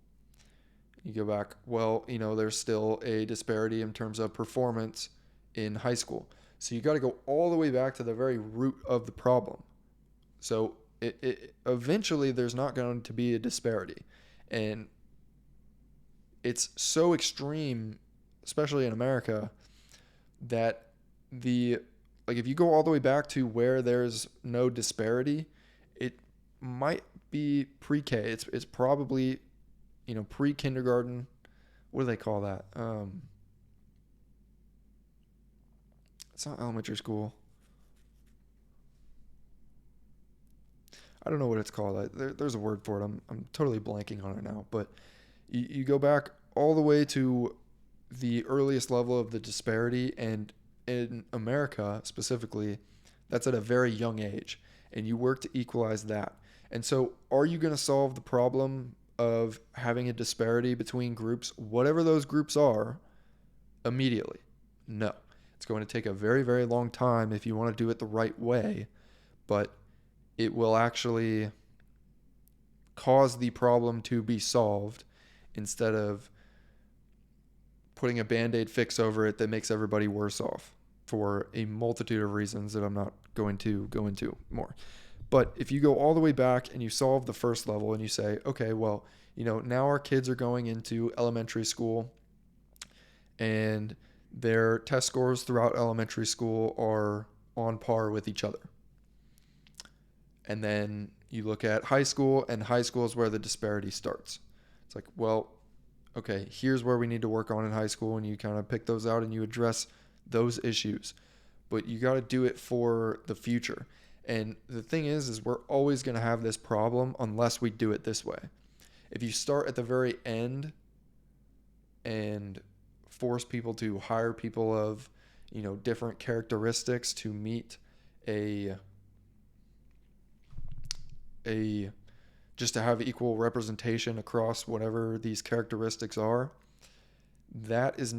You go back, well, there's still a disparity in terms of performance in high school. So you got to go all the way back to the very root of the problem. So it eventually there's not going to be a disparity. And it's so extreme, especially in America, that if you go all the way back to where there's no disparity, it might be pre-K. It's probably, pre-kindergarten. What do they call that? It's not elementary school. I don't know what it's called. There's a word for it. I'm totally blanking on it now. But you go back all the way to the earliest level of the disparity, and in America specifically, that's at a very young age, and you work to equalize that. And so, are you going to solve the problem of having a disparity between groups, whatever those groups are, immediately? No. It's going to take a very, very long time if you want to do it the right way, but it will actually cause the problem to be solved instead of putting a band-aid fix over it that makes everybody worse off for a multitude of reasons that I'm not going to go into more. But if you go all the way back and you solve the first level and you say, okay, well, now our kids are going into elementary school and their test scores throughout elementary school are on par with each other. And then you look at high school, and high school is where the disparity starts. It's like, well, okay, here's where we need to work on in high school, and you kind of pick those out and you address those issues. But you got to do it for the future. And the thing is we're always going to have this problem unless we do it this way. If you start at the very end and force people to hire people of, different characteristics to meet a just to have equal representation across whatever these characteristics are, that is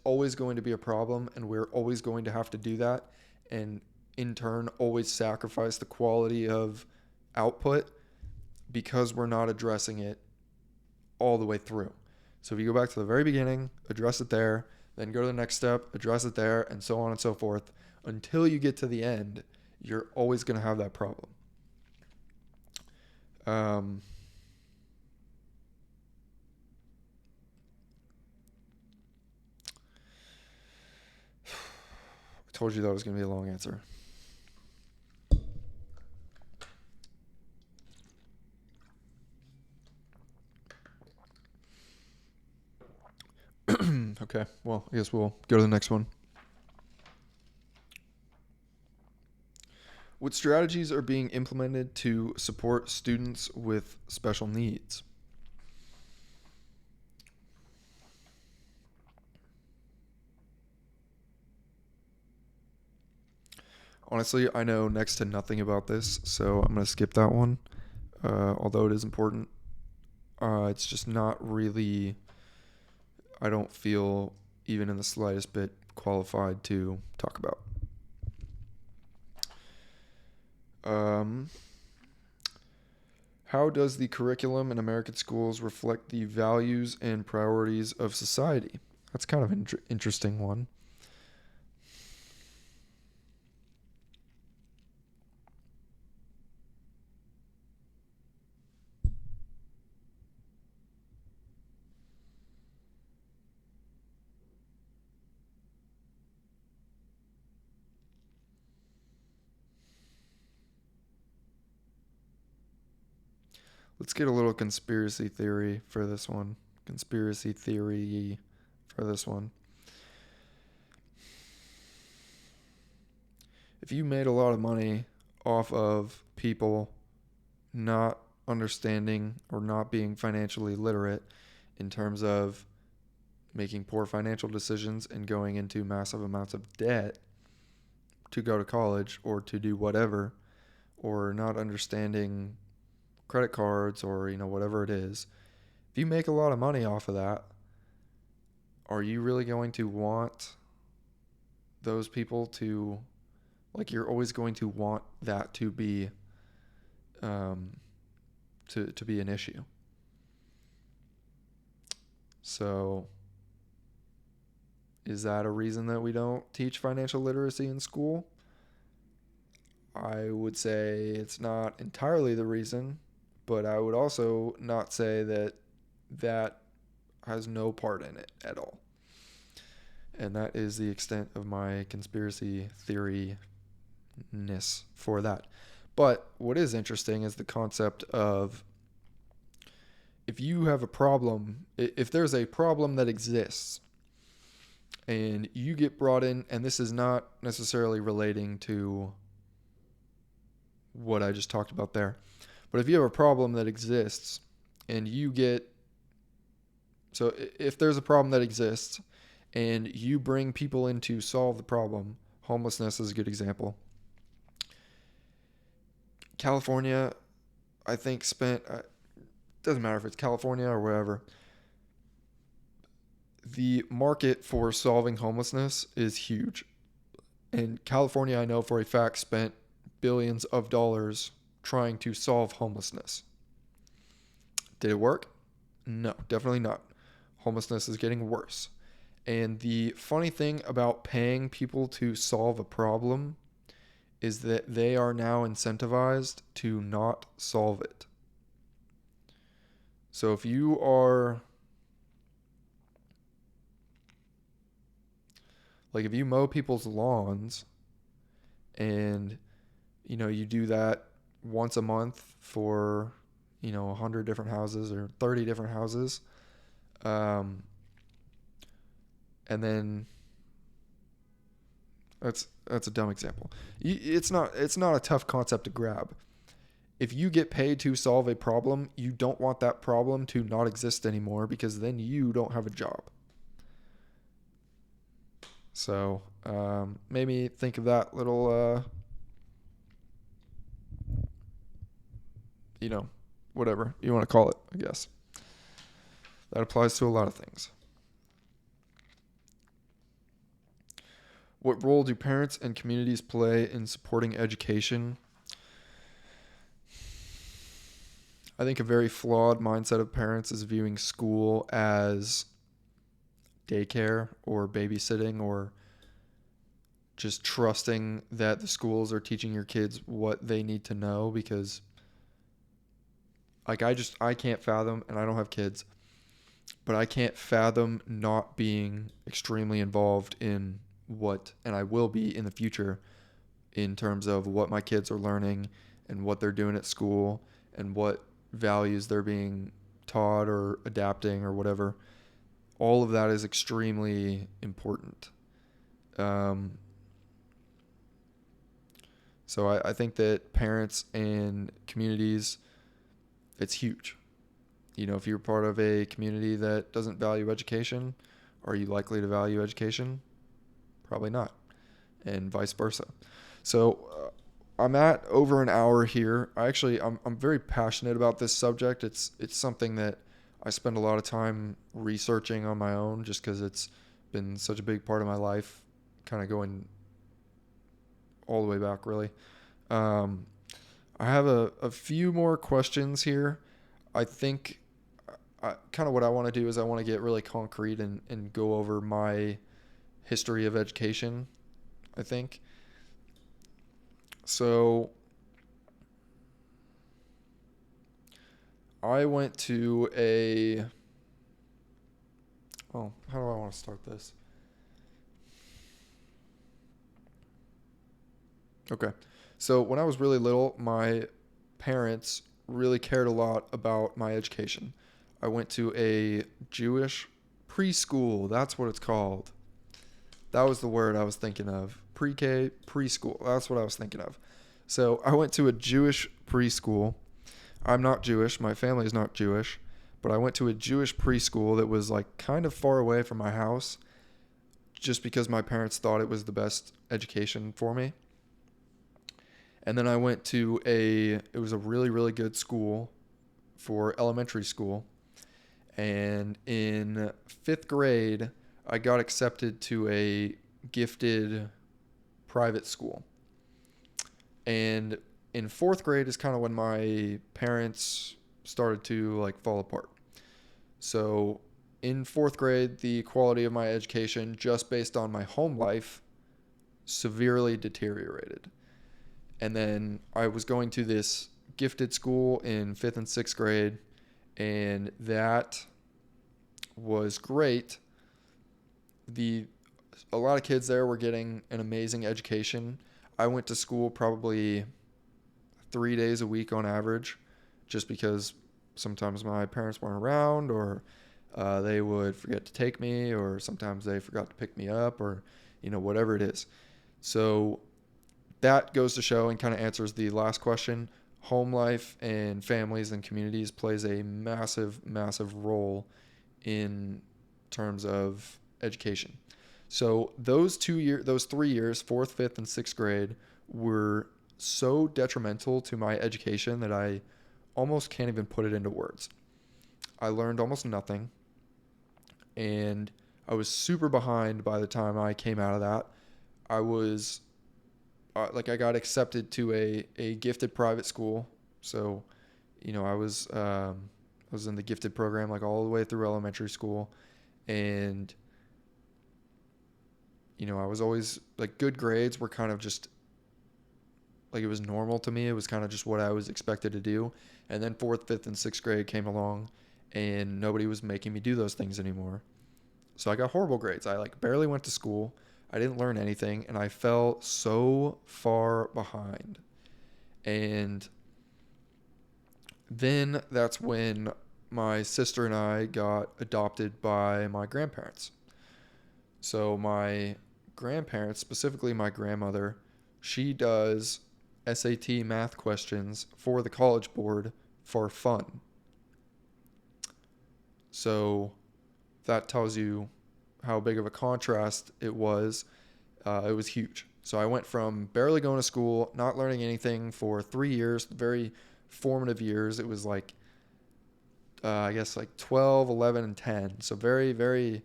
always going to be a problem, and we're always going to have to do that, and in turn always sacrifice the quality of output because we're not addressing it all the way through. So if you go back to the very beginning, address it there, then go to the next step, address it there, and so on and so forth, until you get to the end, you're always going to have that problem. I told you that was going to be a long answer. Okay, well, I guess we'll go to the next one. What strategies are being implemented to support students with special needs? Honestly, I know next to nothing about this, so I'm going to skip that one. Although it is important, it's just not really, I don't feel even in the slightest bit qualified to talk about. How does the curriculum in American schools reflect the values and priorities of society? That's kind of an interesting one. Let's get a little conspiracy theory for this one. If you made a lot of money off of people not understanding or not being financially literate in terms of making poor financial decisions and going into massive amounts of debt to go to college or to do whatever, or not understanding credit cards or whatever it is, if you make a lot of money off of that, are you really going to want those people to, you're always going to want that to be to be an issue. So is that a reason that we don't teach financial literacy in school? I would say it's not entirely the reason, but I would also not say that has no part in it at all. And that is the extent of my conspiracy theory-ness for that. But what is interesting is the concept of, if you have a problem, if there's a problem that exists and you get brought in, and this is not necessarily relating to what I just talked about there, but if you have a problem that exists and so if there's a problem that exists and you bring people in to solve the problem, homelessness is a good example. California, I think, spent, doesn't matter if it's California or wherever, the market for solving homelessness is huge. And California, I know for a fact, spent billions of dollars trying to solve homelessness. Did it work? No, definitely not. Homelessness is getting worse. And the funny thing about paying people to solve a problem is that they are now incentivized to not solve it. So if you are, like, if you mow people's lawns and, you do that once a month for, 100 different houses or 30 different houses, um, and then that's a dumb example. It's not a tough concept to grab. If you get paid to solve a problem, you don't want that problem to not exist anymore, because then you don't have a job. So maybe think of that little, whatever you want to call it, I guess. That applies to a lot of things. What role do parents and communities play in supporting education? I think a very flawed mindset of parents is viewing school as daycare or babysitting, or just trusting that the schools are teaching your kids what they need to know, because like I can't fathom, and I don't have kids, but I can't fathom not being extremely involved in what, and I will be in the future, in terms of what my kids are learning and what they're doing at school and what values they're being taught or adapting or whatever. All of that is extremely important. So I think that parents and communities, it's huge. If you're part of a community that doesn't value education, are you likely to value education? Probably not. And vice versa. So I'm at over an hour here. I'm very passionate about this subject. It's something that I spend a lot of time researching on my own, just because it's been such a big part of my life, kind of going all the way back, really. I have a few more questions here. I think kind of what I want to do is I want to get really concrete and go over my history of education, I think. So I went to how do I want to start this? Okay. So when I was really little, my parents really cared a lot about my education. I went to a Jewish preschool. That's what it's called. That was the word I was thinking of. Pre-K, preschool. That's what I was thinking of. So I went to a Jewish preschool. I'm not Jewish. My family is not Jewish. But I went to a Jewish preschool that was like kind of far away from my house, just because my parents thought it was the best education for me. And then I went to it was a really, really good school for elementary school. And in 5th grade, I got accepted to a gifted private school. And in 4th grade is kind of when my parents started to like fall apart. So in 4th grade, the quality of my education, just based on my home life, severely deteriorated. And then I was going to this gifted school in 5th and 6th grade, and that was great. A lot of kids there were getting an amazing education. I went to school probably 3 days a week on average, just because sometimes my parents weren't around, or they would forget to take me, or sometimes they forgot to pick me up, or whatever it is. So that goes to show, and kind of answers the last question. Home life and families and communities plays a massive, massive role in terms of education. So those 3 years, 4th, 5th, and 6th grade, were so detrimental to my education that I almost can't even put it into words. I learned almost nothing, and I was super behind by the time I came out of that. I was I got accepted to a gifted private school. So, I was in the gifted program like all the way through elementary school, and I was always like good grades were kind of just like it was normal to me. It was kind of just what I was expected to do. And then fourth, fifth, and sixth grade came along, and nobody was making me do those things anymore. So I got horrible grades. I like barely went to school. I didn't learn anything, and I fell so far behind. And then that's when my sister and I got adopted by my grandparents. So my grandparents, specifically my grandmother, she does SAT math questions for the college board for fun. So that tells you how big of a contrast it was. It was huge. So I went from barely going to school, not learning anything for 3 years, very formative years. It was like, I guess like 12, 11, and 10. So very, very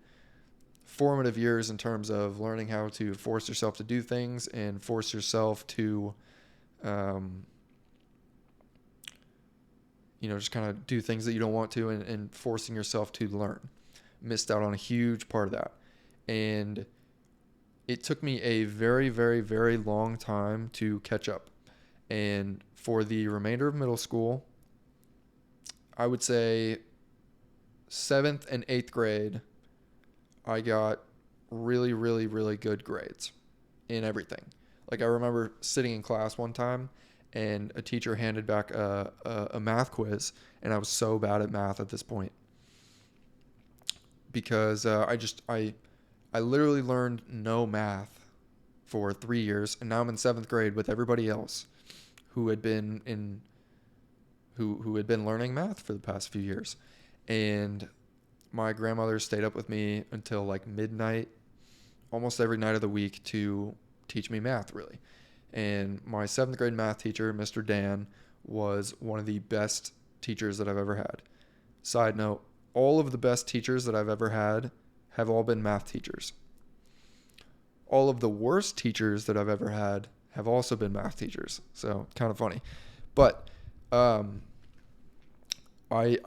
formative years in terms of learning how to force yourself to do things and force yourself to, just kind of do things that you don't want to, and forcing yourself to learn. Missed out on a huge part of that. And it took me a very, very, very long time to catch up. And for the remainder of middle school, I would say 7th and 8th grade, I got really, really, really good grades in everything. Like I remember sitting in class one time, and a teacher handed back a math quiz, and I was so bad at math at this point because I literally learned no math for 3 years, and now I'm in 7th grade with everybody else who had been who had been learning math for the past few years. And my grandmother stayed up with me until like midnight almost every night of the week to teach me math, really. And my 7th grade math teacher, Mr. Dan, was one of the best teachers that I've ever had. Side note, all of the best teachers that I've ever had have all been math teachers. All of the worst teachers that I've ever had have also been math teachers. So kind of funny. But I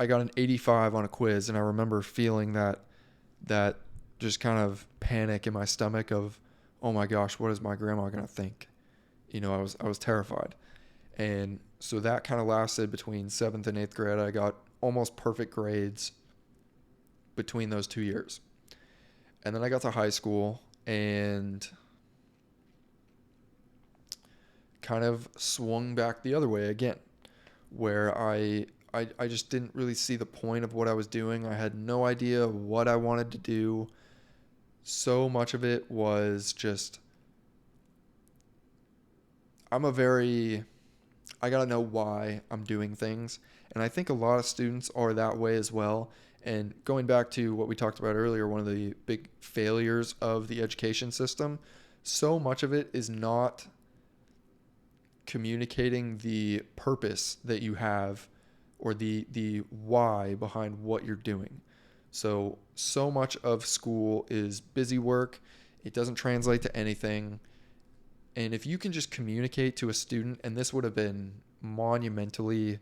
got an 85 on a quiz, and I remember feeling that just kind of panic in my stomach of, oh my gosh, what is my grandma going to think? I was terrified. And so that kind of lasted between 7th and 8th grade. I got almost perfect grades between those 2 years. And then I got to high school and kind of swung back the other way again, where I just didn't really see the point of what I was doing. I had no idea what I wanted to do. So much of it was just, I gotta know why I'm doing things. And I think a lot of students are that way as well. And going back to what we talked about earlier, one of the big failures of the education system, so much of it is not communicating the purpose that you have or the why behind what you're doing. So much of school is busy work. It doesn't translate to anything. And if you can just communicate to a student, and this would have been monumentally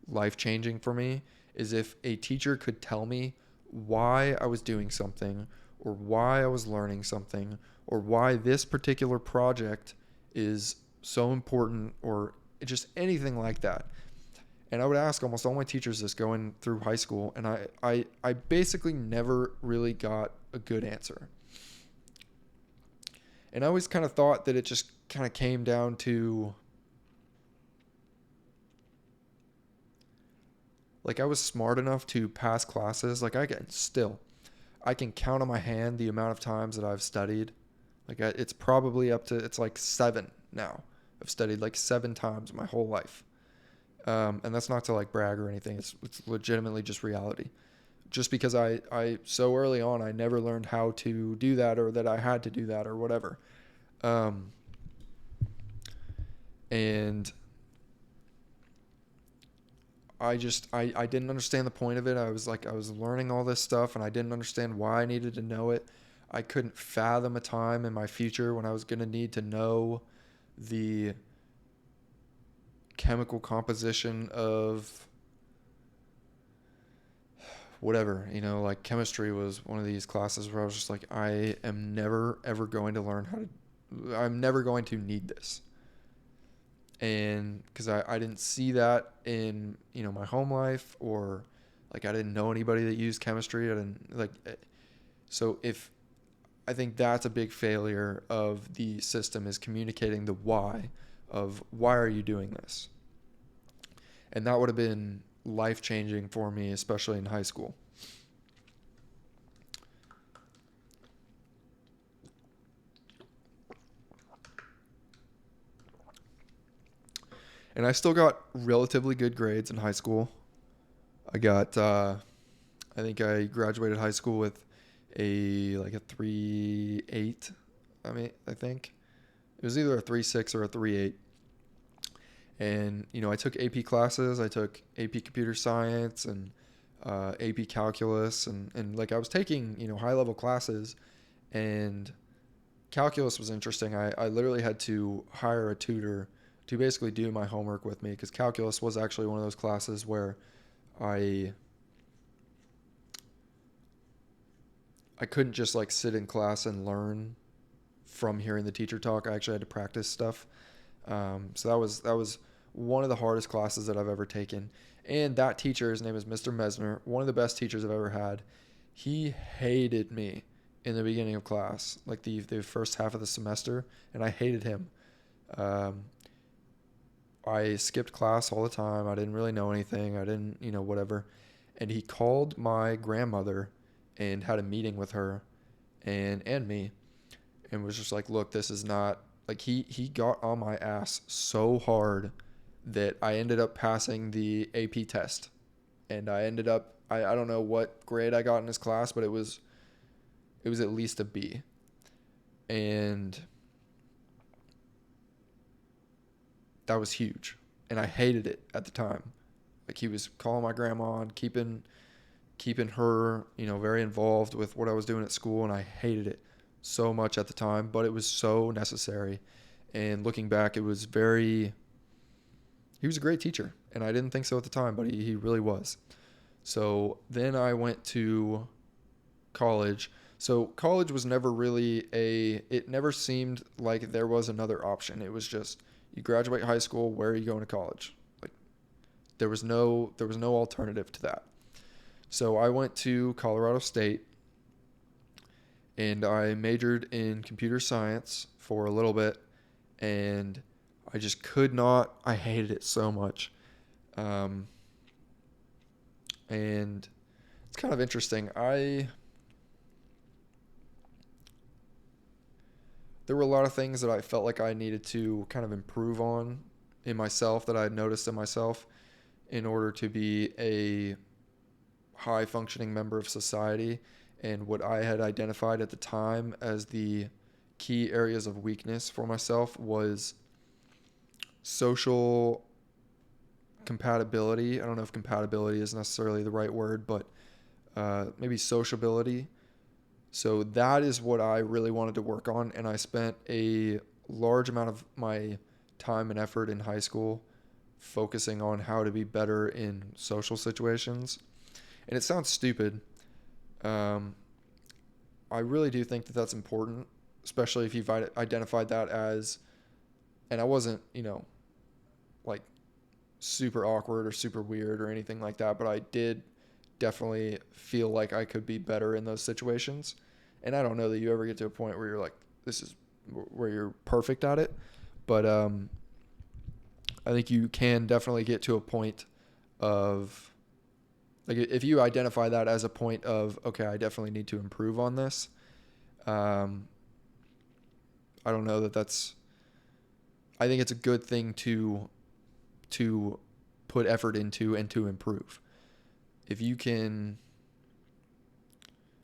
life-changing for me, is if a teacher could tell me why I was doing something, or why I was learning something, or why this particular project is so important, or just anything like that. And I would ask almost all my teachers this going through high school, and I basically never really got a good answer. And I always kind of thought that it just kind of came down to, like, I was smart enough to pass classes. Like, I can count on my hand the amount of times that I've studied. Like, it's probably it's like 7 now. I've studied like 7 times my whole life. And that's not to like brag or anything. It's legitimately just reality. Just because I so early on, I never learned how to do that, or that I had to do that, or whatever. And I didn't understand the point of it. I was learning all this stuff and I didn't understand why I needed to know it. I couldn't fathom a time in my future when I was going to need to know the chemical composition of whatever, like chemistry was one of these classes where I was just like, I am never ever going to learn I'm never going to need this. And because I didn't see that in, my home life, or like I didn't know anybody that used chemistry. I didn't like, so if I think that's a big failure of the system, is communicating the why of why are you doing this? And that would have been life changing for me, especially in high school. And I still got relatively good grades in high school. I think I graduated high school with a 3.8. I think it was either a 3.6 or a 3.8. And I took AP classes. I took AP Computer Science and AP Calculus, and like I was taking high level classes, and calculus was interesting. I literally had to hire a tutor to basically do my homework with me, because calculus was actually one of those classes where I couldn't just like sit in class and learn from hearing the teacher talk. I actually had to practice stuff. So that was one of the hardest classes that I've ever taken. And that teacher, his name is Mr. Mesner, one of the best teachers I've ever had. He hated me in the beginning of class, like the first half of the semester, and I hated him. I skipped class all the time. I didn't really know anything. I didn't, whatever. And he called my grandmother and had a meeting with her and me, and was just like, look, this is not, like, he got on my ass so hard that I ended up passing the AP test. And I ended up, I don't know what grade I got in his class, but it was at least a B. And that was huge. And I hated it at the time. Like, he was calling my grandma and keeping her, very involved with what I was doing at school, and I hated it so much at the time, but it was so necessary. And looking back, he was a great teacher, and I didn't think so at the time, but he really was. So then I went to college. So college was never really it never seemed like there was another option. It was just, you graduate high school, where are you going to college? Like, there was no alternative to that. So I went to Colorado State, and I majored in computer science for a little bit, and I just could not. I hated it so much. And it's kind of interesting. There were a lot of things that I felt like I needed to kind of improve on in myself, that I had noticed in myself, in order to be a high functioning member of society. And what I had identified at the time as the key areas of weakness for myself was social compatibility. I don't know if compatibility is necessarily the right word, but maybe sociability. So that is what I really wanted to work on, and I spent a large amount of my time and effort in high school focusing on how to be better in social situations. And it sounds stupid. I really do think that that's important, especially if you've identified that as, and I wasn't, like super awkward or super weird or anything like that, but I did definitely feel like I could be better in those situations. And I don't know that you ever get to a point where you're like, this is where you're perfect at it, but I think you can definitely get to a point of, like, if you identify that as a point of, okay, I definitely need to improve on this. I don't know that that's, I think it's a good thing to put effort into and to improve. If you can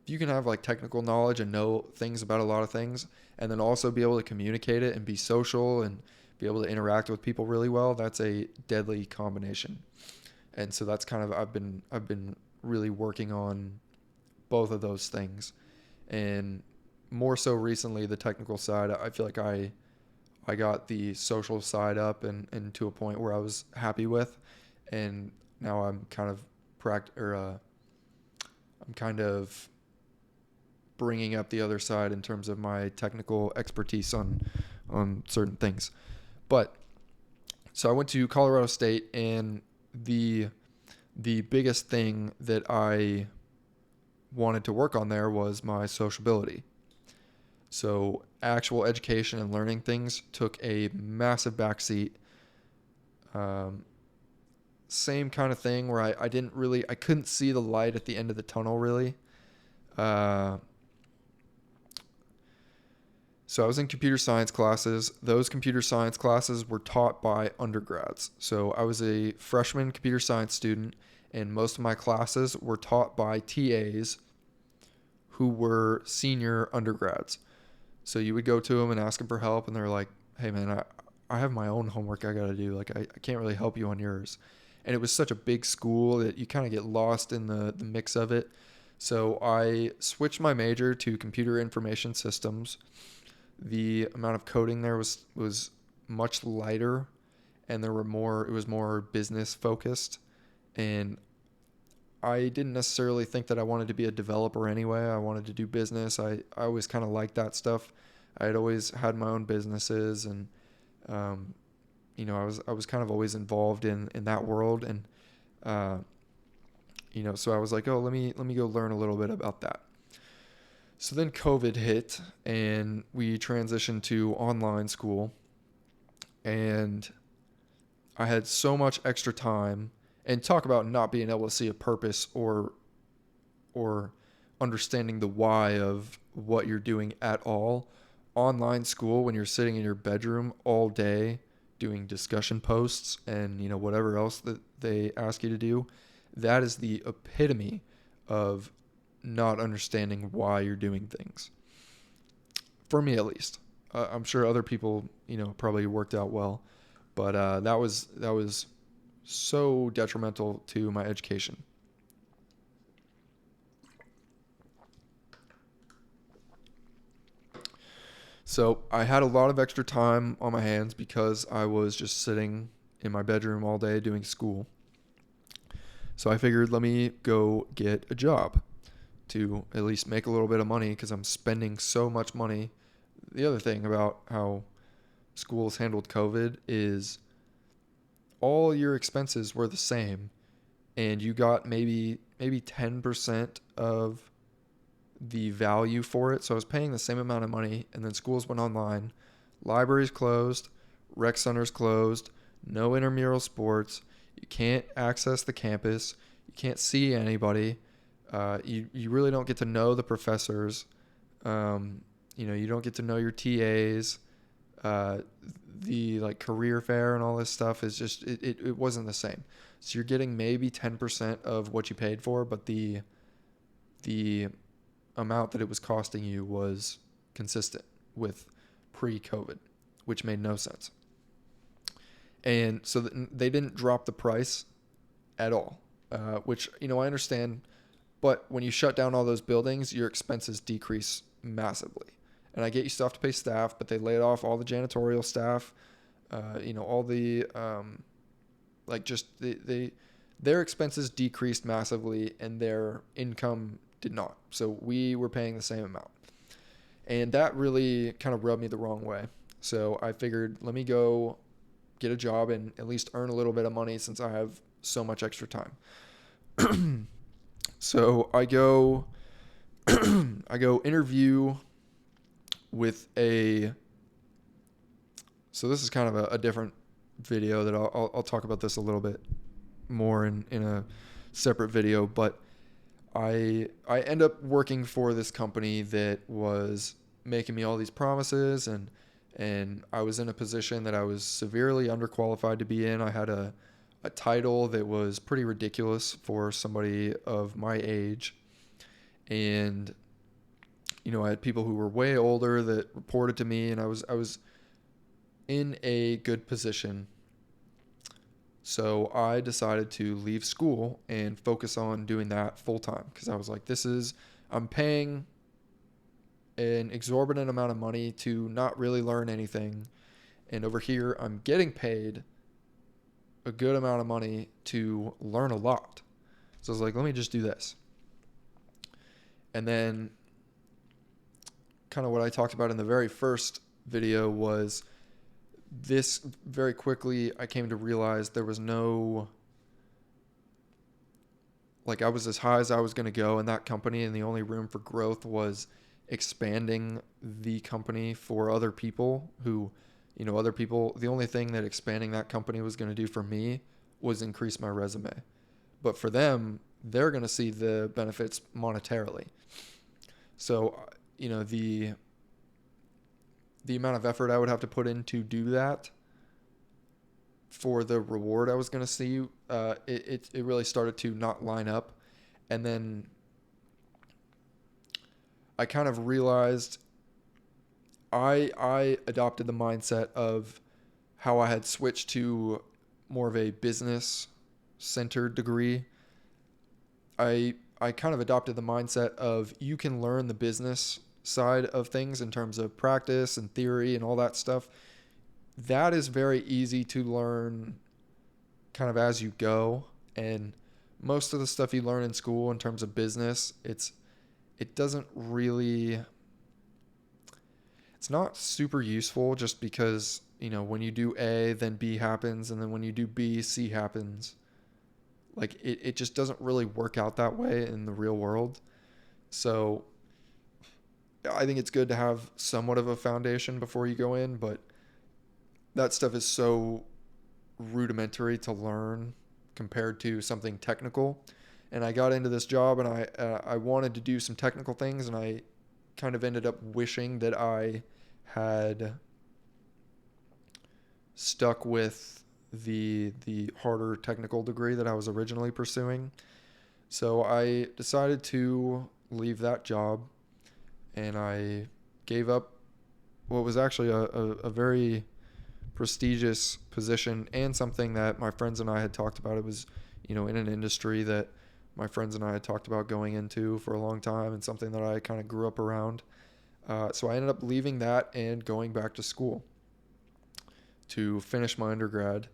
have like technical knowledge and know things about a lot of things, and then also be able to communicate it and be social and be able to interact with people really well, that's a deadly combination. And so that's kind of, I've been really working on both of those things. And more so recently, the technical side, I feel like I got the social side up and to a point where I was happy with. And now I'm kind of I'm kind of bringing up the other side in terms of my technical expertise on certain things. But so I went to Colorado State, and the biggest thing that I wanted to work on there was my sociability. So actual education and learning things took a massive backseat. Same kind of thing where I couldn't see the light at the end of the tunnel really. So I was in computer science classes. Those computer science classes were taught by undergrads. So I was a freshman computer science student, and most of my classes were taught by TAs who were senior undergrads. So you would go to them and ask them for help, and they're like, hey man, I have my own homework I got to do. Like I can't really help you on yours. And it was such a big school that you kind of get lost in the mix of it. So I switched my major to computer information systems. The amount of coding there was much lighter, and it was more business focused. And I didn't necessarily think that I wanted to be a developer anyway. I wanted to do business. I always kind of liked that stuff. I had always had my own businesses, and I was kind of always involved in that world. And so I was like, oh, let me go learn a little bit about that. So then COVID hit, and we transitioned to online school, and I had so much extra time. And talk about not being able to see a purpose or understanding the why of what you're doing at all. Online school, when you're sitting in your bedroom all day doing discussion posts and whatever else that they ask you to do, that is the epitome of not understanding why you're doing things. For me, at least. I'm sure other people, probably worked out well, but that was so detrimental to my education. So I had a lot of extra time on my hands because I was just sitting in my bedroom all day doing school. So I figured, let me go get a job to at least make a little bit of money because I'm spending so much money. The other thing about how schools handled COVID is all your expenses were the same, and you got maybe 10% of the value for it. So I was paying the same amount of money, and then schools went online, libraries closed, rec centers closed, no intramural sports, you can't access the campus, you can't see anybody, you really don't get to know the professors, you don't get to know your TAs. The career fair and all this stuff is just it wasn't the same. So you're getting maybe 10% of what you paid for, but the amount that it was costing you was consistent with pre-COVID, which made no sense. And so they didn't drop the price at all, which I understand. But when you shut down all those buildings, your expenses decrease massively. And I get you still have to pay staff, but they laid off all the janitorial staff, all the, their expenses decreased massively and their income did not. So we were paying the same amount. And that really kind of rubbed me the wrong way. So I figured, let me go get a job and at least earn a little bit of money since I have so much extra time. So I go interview with so this is kind of a different video that I'll talk about this a little bit more in a separate video, but I end up working for this company that was making me all these promises, and I was in a position that I was severely underqualified to be in. I had a title that was pretty ridiculous for somebody of my age, and I had people who were way older that reported to me, and I was in a good position. So I decided to leave school and focus on doing that full time because I was like, I'm paying an exorbitant amount of money to not really learn anything. And over here, I'm getting paid a good amount of money to learn a lot. So I was like, let me just do this. And then kind of what I talked about in the very first video was this. Very quickly I came to realize there was no, like, I was as high as I was going to go in that company, and the only room for growth was expanding the company for other people who, other people. The only thing that expanding that company was going to do for me was increase my resume. But for them, they're going to see the benefits monetarily. So, the amount of effort I would have to put in to do that for the reward I was going to see, it really started to not line up. And then I kind of realized I adopted the mindset of how I had switched to more of a business centered degree. I kind of adopted the mindset of you can learn the business side of things in terms of practice and theory and all that stuff. That is very easy to learn kind of as you go. And most of the stuff you learn in school in terms of business, it doesn't really, it's not super useful just because, when you do A, then B happens. And then when you do B, C happens. Like it just doesn't really work out that way in the real world. So I think it's good to have somewhat of a foundation before you go in, but that stuff is so rudimentary to learn compared to something technical. And I got into this job and I wanted to do some technical things, and I kind of ended up wishing that I had stuck with the harder technical degree that I was originally pursuing. So I decided to leave that job, and I gave up what was actually a very prestigious position and something that my friends and I had talked about. It was, in an industry that my friends and I had talked about going into for a long time, and something that I kind of grew up around. So I ended up leaving that and going back to school to finish my undergrad.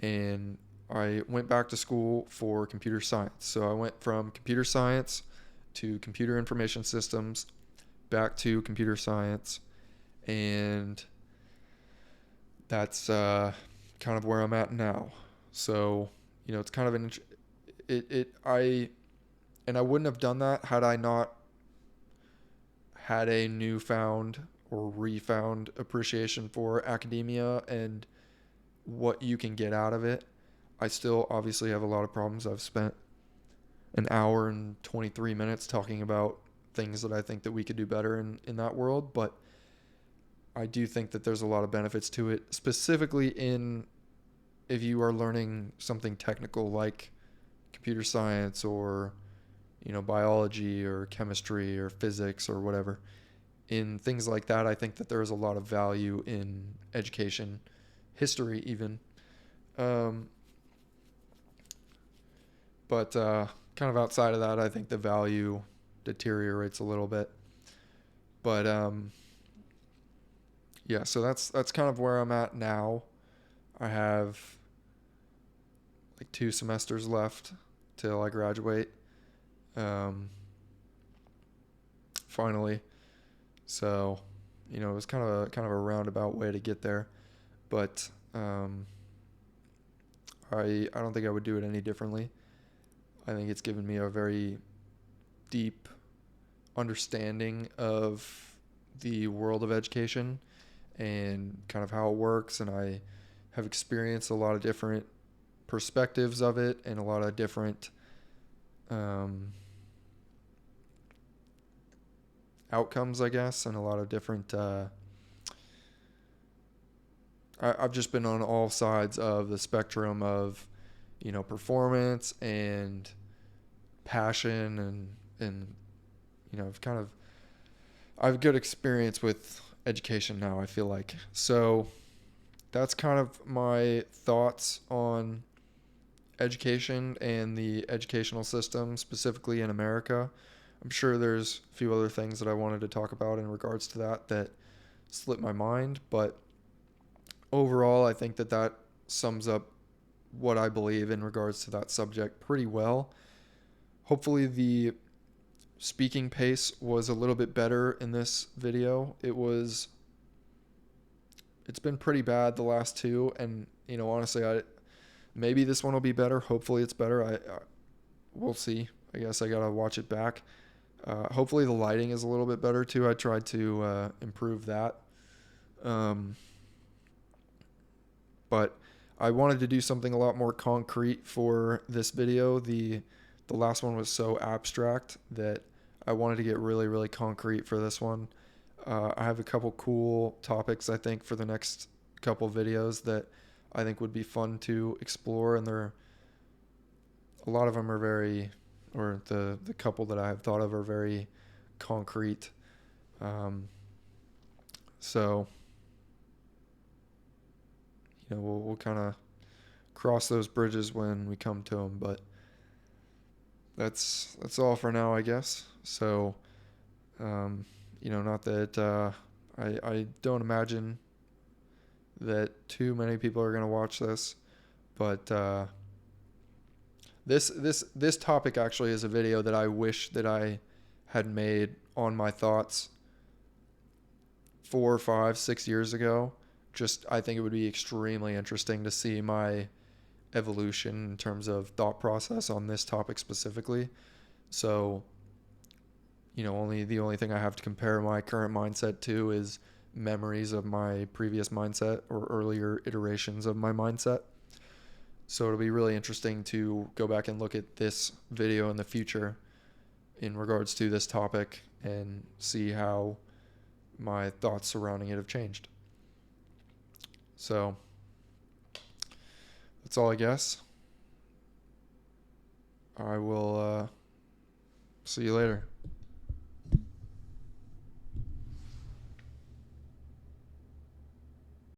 And I went back to school for computer science. So I went from computer science to computer information systems, back to computer science, and that's kind of where I'm at now. So, it's kind of I wouldn't have done that had I not had a newfound or refound appreciation for academia and what you can get out of it. I still obviously have a lot of problems. I've spent an hour and 23 minutes talking about things that I think that we could do better in that world, but I do think that there's a lot of benefits to it, specifically if you are learning something technical like computer science or biology or chemistry or physics or whatever. In things like that, I think that there is a lot of value in education, history even. But kind of outside of that, I think the value deteriorates a little bit. But yeah, so that's kind of where I'm at now. I have like 2 semesters left till I graduate. Finally. So, it was kind of a roundabout way to get there, but I don't think I would do it any differently. I think it's given me a very deep understanding of the world of education and kind of how it works, and I have experienced a lot of different perspectives of it and a lot of different outcomes, I guess, and a lot of different I've just been on all sides of the spectrum of performance and passion, and I have good experience with education now, I feel like. So that's kind of my thoughts on education and the educational system, specifically in America. I'm sure there's a few other things that I wanted to talk about in regards to that slipped my mind, but overall, I think that sums up what I believe in regards to that subject pretty well. Hopefully, the speaking pace was a little bit better in this video. It's been pretty bad the last two, and honestly, maybe this one will be better. Hopefully, it's better. We'll see. I guess I gotta watch it back. Hopefully, the lighting is a little bit better too. I tried to improve that. But I wanted to do something a lot more concrete for this video. The last one was so abstract that I wanted to get really, really concrete for this one. I have a couple cool topics, I think, for the next couple videos that I think would be fun to explore, and a lot of them are the couple that I have thought of are very concrete. So we'll kind of cross those bridges when we come to them, but that's all for now, I guess. So, not that I don't imagine that too many people are going to watch this, but this topic actually is a video that I wish that I had made on my thoughts 4, 5, 6 years ago. I think it would be extremely interesting to see my evolution in terms of thought process on this topic specifically. So, the only thing I have to compare my current mindset to is memories of my previous mindset or earlier iterations of my mindset. So it'll be really interesting to go back and look at this video in the future in regards to this topic and see how my thoughts surrounding it have changed. So that's all, I guess. I will see you later.